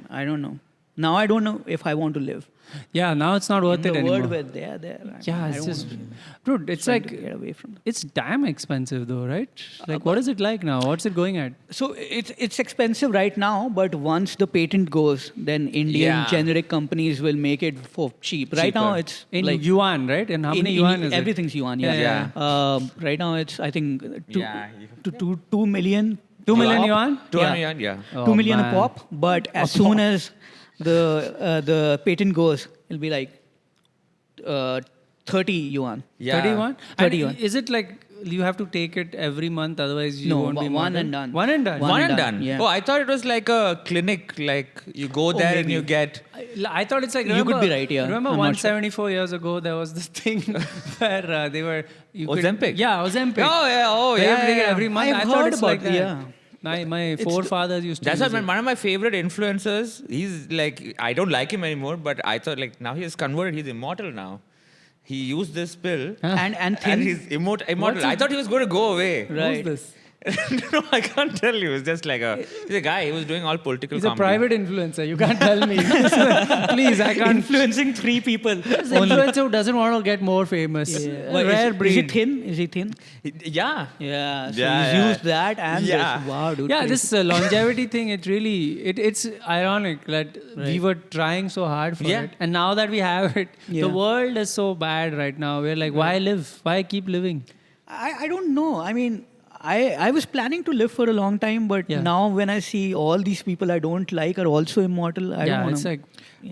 I don't know. Now I don't know if I want to live. Yeah, now it's not worth In it the anymore. world where they're there. Yeah, I it's don't just, want to dude, it's try like, to get away from them. it's damn expensive though, right? Like, what is it like now? What's it going at? So it's expensive right now, but once the patent goes, then Indian Yeah. generic companies will make it for cheap. Right now Cheaper. it's In like yuan, right? And how many yuan is it? everything's yuan. Yeah. Yeah. Right now it's I think Yeah, you- 2 million. 2 million pop. yuan? 200 Yeah. yuan, yeah. Oh, 2 million man. a pop, but as soon as the patent goes, it'll be like 30 yuan. Yeah. 31? 30 And yuan. is it like you have to take it every month, otherwise you No, won't be one immortal? and done. One and done. One One and and done, done. yeah. Oh, I thought it was like a clinic. Like you go there and maybe. you get. I thought it's like You could be right, yeah. Remember I'm not sure. 174 years ago there was this thing where they were Ozempic? Yeah, Ozempic. Oh, yeah. Oh, They yeah. have to take it yeah. every month. I've I thought heard it's like about that. yeah. My forefathers used to. That's use what it. one of my favorite influencers. He's like, I don't like him anymore, but I thought like now he's converted. He's immortal now. He used this pill And thin. and he's immortal. What's I it- thought he was going to go away. Right. Who's this? No, I can't tell you. It's just like he's a guy. He was doing all political He's a comedy. private influencer. You can't tell me. Please, I can't. Influencing 3 people. He's an influencer who doesn't want to get more famous. Yeah. A rare breed. Is he thin? Is he thin? Yeah. Yeah. So Yeah, he's yeah. used that and Yeah. this. Wow, dude. Yeah, crazy. this longevity thing, it really, it's ironic that we Right. were trying so hard for Yeah. it. And now that we have it, Yeah. the world is so bad right now. We're like, why live? Why keep living? I don't know. I mean, I was planning to live for a long time, but Yeah. now when I see all these people I don't like are also immortal, I don't Yeah, want it's like,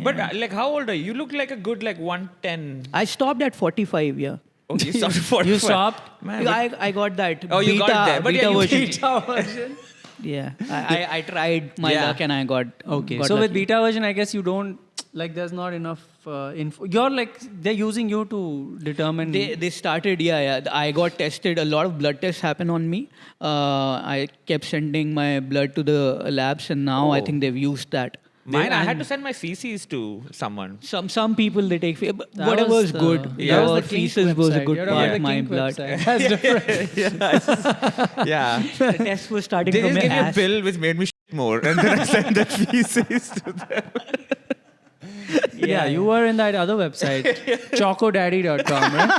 But like, how old are you? You look like a good like 110. I stopped at 45, yeah. Oh, you stopped at 45. you stopped? Man, but- I got that Oh, you beta, got it there. But beta yeah, you version. beta version. Yeah, I tried my Yeah. luck and I got Okay, got so with lucky. beta version, I guess you don't, like, there's not enough info. You're like, they're using you to determine. They started, yeah. I got tested. A lot of blood tests happen on me. I kept sending my blood to the labs, and now I Oh. think they've used that. Mine, I had to send my feces to someone. Some people they take but That whatever was is the- good. that Yeah. was Your the kink feces was a website. good You're part. on the My kink blood. website. That's different. Yeah. The test was starting They from just my gave me a ass. pill which made me shit more, and then I sent that feces to them. Yeah, you were in that other website, chocodaddy.com, right?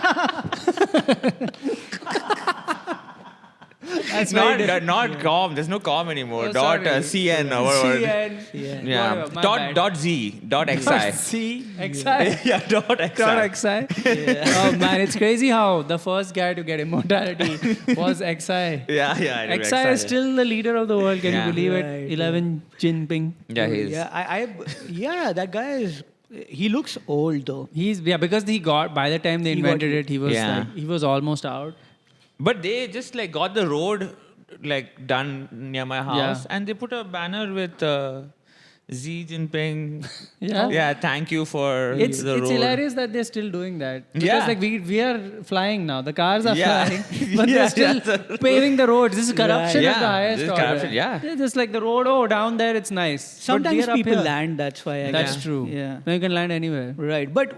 That's Not com. There's no com anymore. Oh, dot sorry. CN or whatever. CN. Yeah. Whatever, my bad. Dot Z. Dot XI. C. XI. Yeah. Dot XI. Dot XI. Oh man, it's crazy how the first guy to get immortality was XI. Yeah. I do XI is still the leader of the world. Can Yeah. you believe Right, it? 11 Jinping. Yeah, he's. Yeah, that guy is. He looks old though. Because he got, by the time they He got- invented it, he was Yeah. like, he was almost out. But they just like got the road like done near my house, and they put a banner with Xi Jinping. Yeah. Yeah. Thank you for It's the road. hilarious that they're still doing that. Because Yeah. like we are flying now. The cars are Yeah. flying. But Yeah, they're still yeah. paving the roads. This is corruption Right. at the Yeah, highest this is order. corruption, yeah. They're just like the road, oh, down there it's nice. But Sometimes we're up people here. land. That's why. That's guess. true. Yeah. No, you can land anywhere. Right, but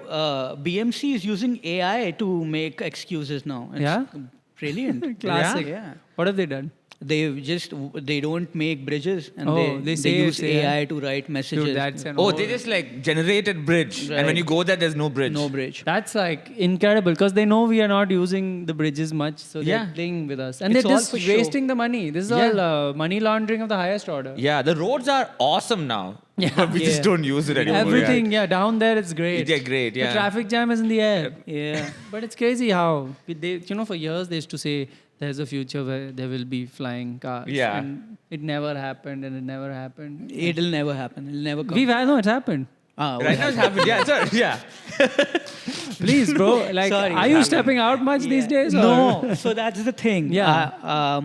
BMC is using AI to make excuses now. It's Yeah? brilliant. Classic. Yeah. What have they done? They don't make bridges and Oh, they they say use it's AI. AI to write messages. Dude, that's an Oh, they just like generated bridge, and when Right. you go there, there's no bridge. no bridge. That's like incredible because they know we are not using the bridges much, so they're Yeah. playing with us. And It's they're all just for show. wasting the money. This is Yeah. all money laundering of the highest order. Yeah, the roads are awesome now. Yeah. But we just Yeah. don't use it anymore. Everything, yeah, down there it's great. Yeah, great, yeah. The traffic jam is in the air. Yeah. But it's crazy how they, for years they used to say there's a future where there will be flying cars. Yeah. And it never happened, and it never happened. It'll never happen. It'll never come. No, it's happened. Right now it's happening. Yeah, sir. Yeah. Please, bro. Like, Sorry. are you stepping out much these days? Or? No. So that's the thing. Yeah.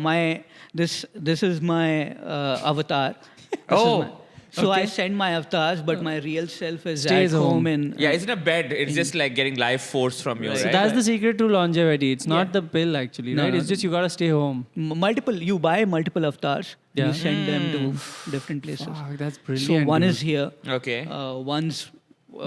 This is my avatar. Oh, So I okay. send my avatars, but my real self is Stays at home home. in. Yeah, it's in a bed. It's just like getting life force from you, Right. So right? that's the secret to longevity. It's not Yeah. the pill, actually, No, right? no. It's just you gotta stay home. Multiple. You buy multiple avatars. Yeah. You send them to different places. Fuck, that's So brilliant. one dude. is here. Okay. One's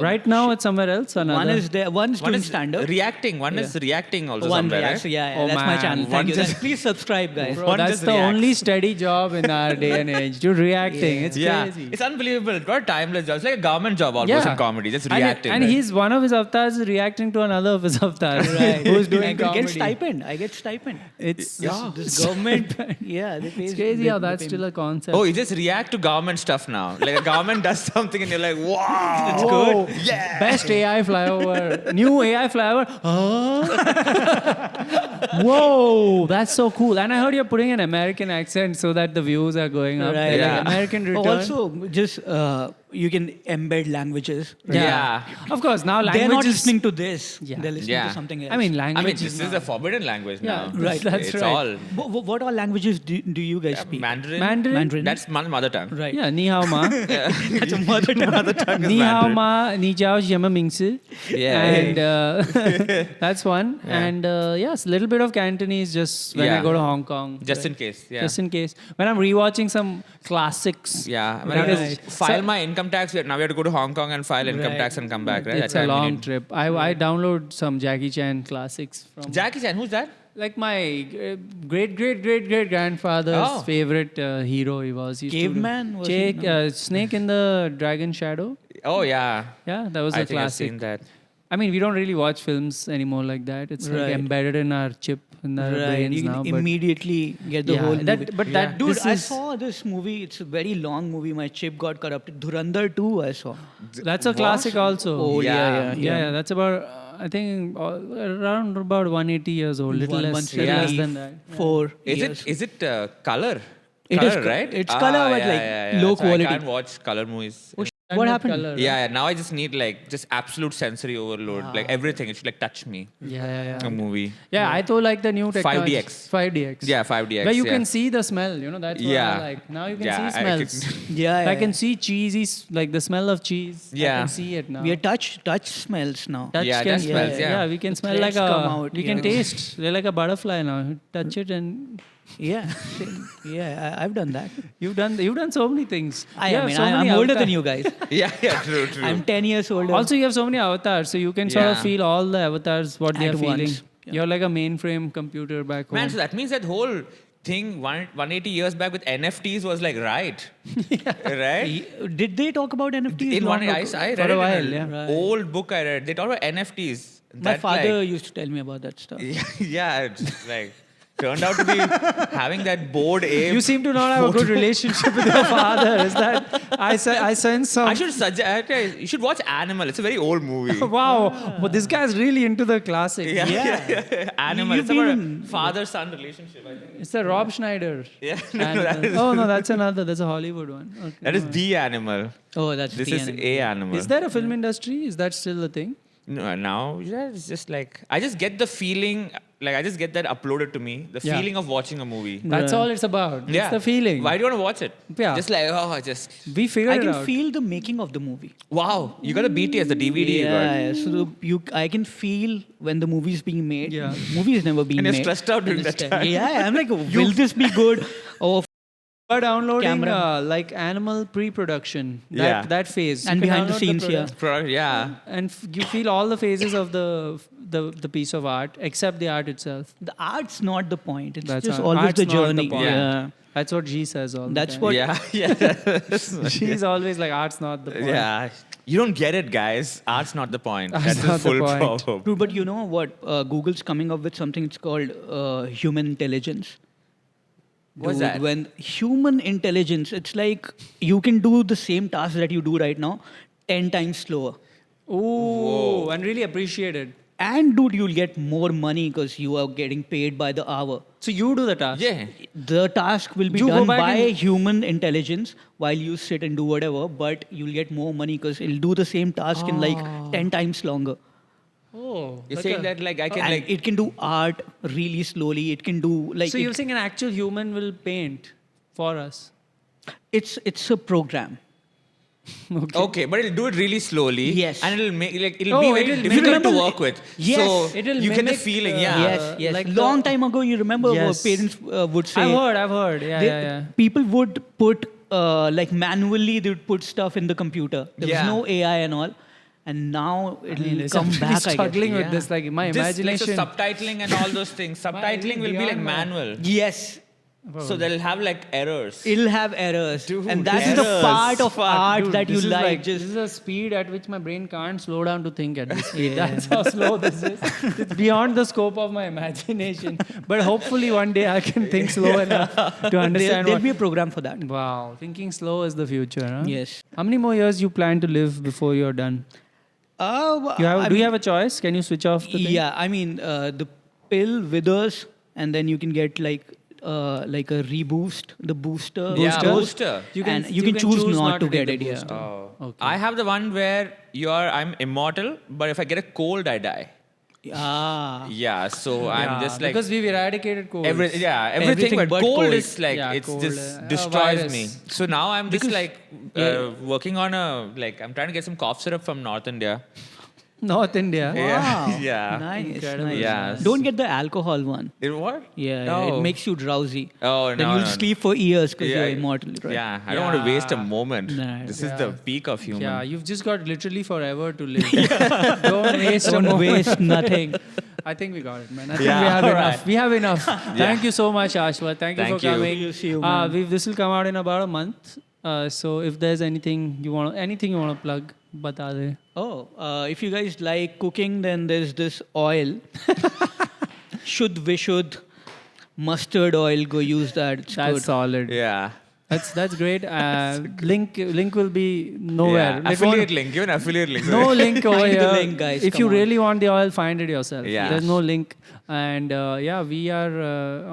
right now it's somewhere else. Another. One is there. One's One doing is stand up. reacting. One is reacting also One somewhere, reacts. right? Yeah, Oh, that's my man. channel. One Thank you. just- Please subscribe, guys. Bro, One that's just the reacts. only steady job in our day and age. Dude, reacting. It's Yeah, crazy. it's unbelievable. What a timeless job. It's like a government job almost in comedy. Just And- reacting. And right? he's one of his avatars is reacting to another of his avatars. Right. Who's doing I comedy. get stipend. I get stipend. It's This government. Yeah, they pay. It's crazy how that's still a concept. Oh, you just react to government stuff now. Like a government does something and you're like, wow. It's Whoa. good. Yeah. Best AI flyover. New AI flyover. Huh? Whoa, that's so cool. And I heard you're putting an American accent so that the views are going up. Right. Like Yeah. American return. Also, just you can embed languages. right? Yeah. Of course, now language They're not is... listening to this. Yeah. They're listening Yeah. to something else. I mean, I language mean, is this is a forbidden language Yeah, now. right, that's it's right. all What all languages do you guys speak? Mandarin. Mandarin. That's my mother tongue. Right. Yeah, ni hao ma. That's a mother tongue. Mother tongue is Ni hao Mandarin. ma, ni jiao jiama mingsi. Yeah. And that's one. Yeah. And yes, a little bit of Cantonese just when I Yeah. go to Hong Kong. Just in case. Yeah. Just in case. When I'm rewatching some classics. Yeah, when I Because- have to file so- my income tax, now we have to go to Hong Kong and file income Right. tax and come back, right? It's That a time we long need- trip. I download some Jackie Chan classics from Jackie Chan, who's that? like my great grandfather's Oh. favorite hero. He was. He used to do- Caveman, was he? Snake in the Dragon Shadow. Oh yeah, Yeah, that was I a think I've classic. seen that. I mean, we don't really watch films anymore like that. It's like Right. embedded in our chip in our Right. brains You can now. But immediately get the yeah, whole that, movie. but Yeah. that Dude, this I is, saw this movie. It's a very long movie. My chip got corrupted. Dhurandhar 2 I saw. that's a classic also. Oh, yeah. Yeah, that's about I think around about 180 years old, little less, 170, less than that. 4 Is years. it color? It color, is right? it's color, but like low So quality. I can't watch color movies. Oh, What Standard happened? color, right? Yeah, now I just need like just absolute sensory overload. Like everything, it should like touch me. Yeah. A movie. Yeah, I thought like the new technology. 5DX. 5DX. Yeah, 5DX. Where you yeah. can see the smell, you know, that's what Yeah. I like. Now you can Yeah, see I smells. Yeah, I can see cheesy, like the smell of cheese. I Yeah. can see it now. We are touch smells now. Touch Yeah, can that smells, yeah. we can The smell like threads come a. out, We can yeah. taste. They're like a butterfly now. You touch it and Yeah, I've done that. you've done so many things. You I have mean, so many I'm older avatars. than you guys. Yeah, true. I'm 10 years older. Also, you have so many avatars, so you can sort of Yeah. feel all the avatars what they At are feeling. once, yeah. You're like a mainframe computer back home. Man, so that means that whole thing 180 years back with NFTs was like right. Right? Did they talk about NFTs? In long one, I ago? read For a it while, in yeah. Right. old book I read. They talk about NFTs. My That, father like, used to tell me about that stuff. yeah, it's like turned out to be having that bored ape. You seem to not have a good relationship with your father. Is that I sense some. I should suggest you should watch Animal. It's a very old movie. Wow, but this guy's really into the classics. Yeah. Animal. You've It's about been- a father-son relationship, I think. It's the Rob Schneider. Yeah. Animal. that is, Oh no, that's another. That's a Hollywood one. Okay. that is the Animal. Oh, that's This the is anime. a Animal. Is there a film industry? Is that still a thing? No, now yeah, it's just like I just get the feeling, like I just get that uploaded to me, the Yeah. feeling of watching a movie. That's Right. all it's about. Yeah. It's the feeling. Why do you want to watch it? Yeah. Just like just We figured I it can out. feel the making of the movie. wow, you got a BTS, the DVD you got. Yeah, so I can feel when the movie is being made. Yeah. Movie is never being And made. you're stressed out during that time. Yeah, I'm like, will this be good? Oh, You are downloading Camera. like animal pre-production. Yeah. That phase. And You can behind the download scenes, product. Yeah. And you feel all the phases of the piece of art except the art itself. the art's not the point. It's That's just all. always Art's the not the journey. point. Yeah. That's what G says all That's the what- Yeah, yeah. She's always like, art's not the point. Yeah. You don't get it, guys. Art's not the point. Art's That's not the the full point. problem. True, but you know what? Google's coming up with something. It's called human intelligence. What's Dude, that? When human intelligence, it's like you can do the same task that you do right now 10 times slower. Ooh, and really appreciate it. And dude, you'll get more money because you are getting paid by the hour. So you do the task. Yeah. The task will be You go done back by and- human intelligence while you sit and do whatever, but you'll get more money because it'll do the same task in like 10 times longer. Oh. You're like saying a- that like I can And like it can do art really slowly. It can do like So you're saying an actual human will paint for us? it's a program. okay, but it'll do it really slowly. Yes. And it'll make like it'll Oh, be very it'll difficult to remember- work with. Yes. So It'll you get the mimic, feeling, uh, yeah. Yes. like Long the- time ago, you remember Yes. what parents would say. I've heard. Yeah, they- yeah. People would put like manually they would put stuff in the computer. There Yeah. was no AI and all, and now it'll It's come I'm back. I guess. struggling with Yeah. this. Like my This, imagination. like, so subtitling and all those things. Subtitling will be like beyond my- manual. Yes, So they'll have like errors. it'll have errors, Dude, and that's the errors. part of Fuck, art Dude, that you this is like. This is a speed at which my brain can't slow down to think at this speed. That's how slow this is. It's beyond the scope of my imagination. But hopefully one day I can think slow enough to understand There'll what. be a program for that. Wow, thinking slow is the future, huh? Yes. How many more years you plan to live before you're done? Do you have a choice? Can you switch off the thing? Yeah, I mean, the pill withers, and then you can get like a reboost, the booster. Yeah, dose, booster. You can- and you you can can choose choose not to take get the it. Yeah. booster. Oh. Okay. I have the one where I'm immortal, but if I get a cold, I die. Ah. Yeah, so I'm Yeah, just like because we've eradicated colds. everything, Everything but but cold, cold. is like Yeah, it's cold, just a destroys virus. me. So now I'm just Because- like working on I'm trying to get some cough syrup from North India. North India. Yeah. Wow. Yeah. Nice. Incredible. nice. Yeah. Don't get the alcohol one. It what? Yeah, No. it makes you drowsy. Oh, Then no, you'll no. sleep for years because Yeah. you're immortal, right? Yeah, I don't want to waste a Yeah. moment. Nah. This is Yeah. the peak of human. Yeah, you've just got literally forever to live. Don't waste a Don't moment. waste nothing. I think we got it, man. I think Yeah, we have all enough. right. We have enough. Thank you so much, Ashwa. Thank you Thank for you. coming. See you, man. This will come out in about a month. So if there's anything you want to plug, bata de. Oh, if you guys like cooking, then there's this oil. Shudh Vishudh mustard oil. Go use that. It's That's good. solid. Yeah. That's great. Link will be nowhere. Yeah, affiliate link, even affiliate link. No link over Find the here. link, guys, If come you on. really want the oil, find it yourself. Yeah. There's no link. And yeah, we are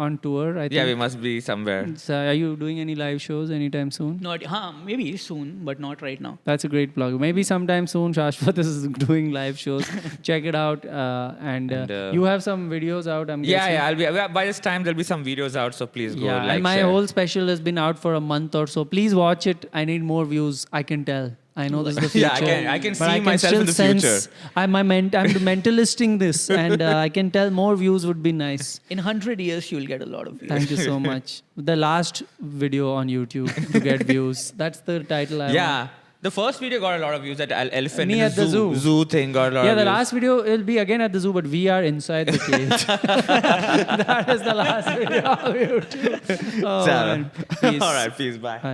on tour. I think. Yeah, we must be somewhere. So are you doing any live shows anytime soon? Not, maybe soon, but not right now. That's a great plug. Maybe sometime soon, Shashwat is doing live shows. Check it out. And you have some videos out, I'm guessing. Yeah, I'll be. By this time, there'll be some videos out, so please go Yeah, like, and my share. whole special has been out for a month or so. Please watch it. I need more views. I can tell. I know this is the future. Yeah, I can but see myself still in the sense future. I'm mentalisting this, and I can tell more views would be nice. In 100 years, you'll get a lot of views. Thank you so much. The last video on YouTube to get views. That's the title I want. Yeah. The first video got a lot of views. That elephant Me in at the zoo. Zoo thing got a lot Yeah, of the views. last video will be again at the zoo, but we are inside the cage. That is the last video of YouTube. Oh, Chalo. man. Peace. All right, peace. Bye.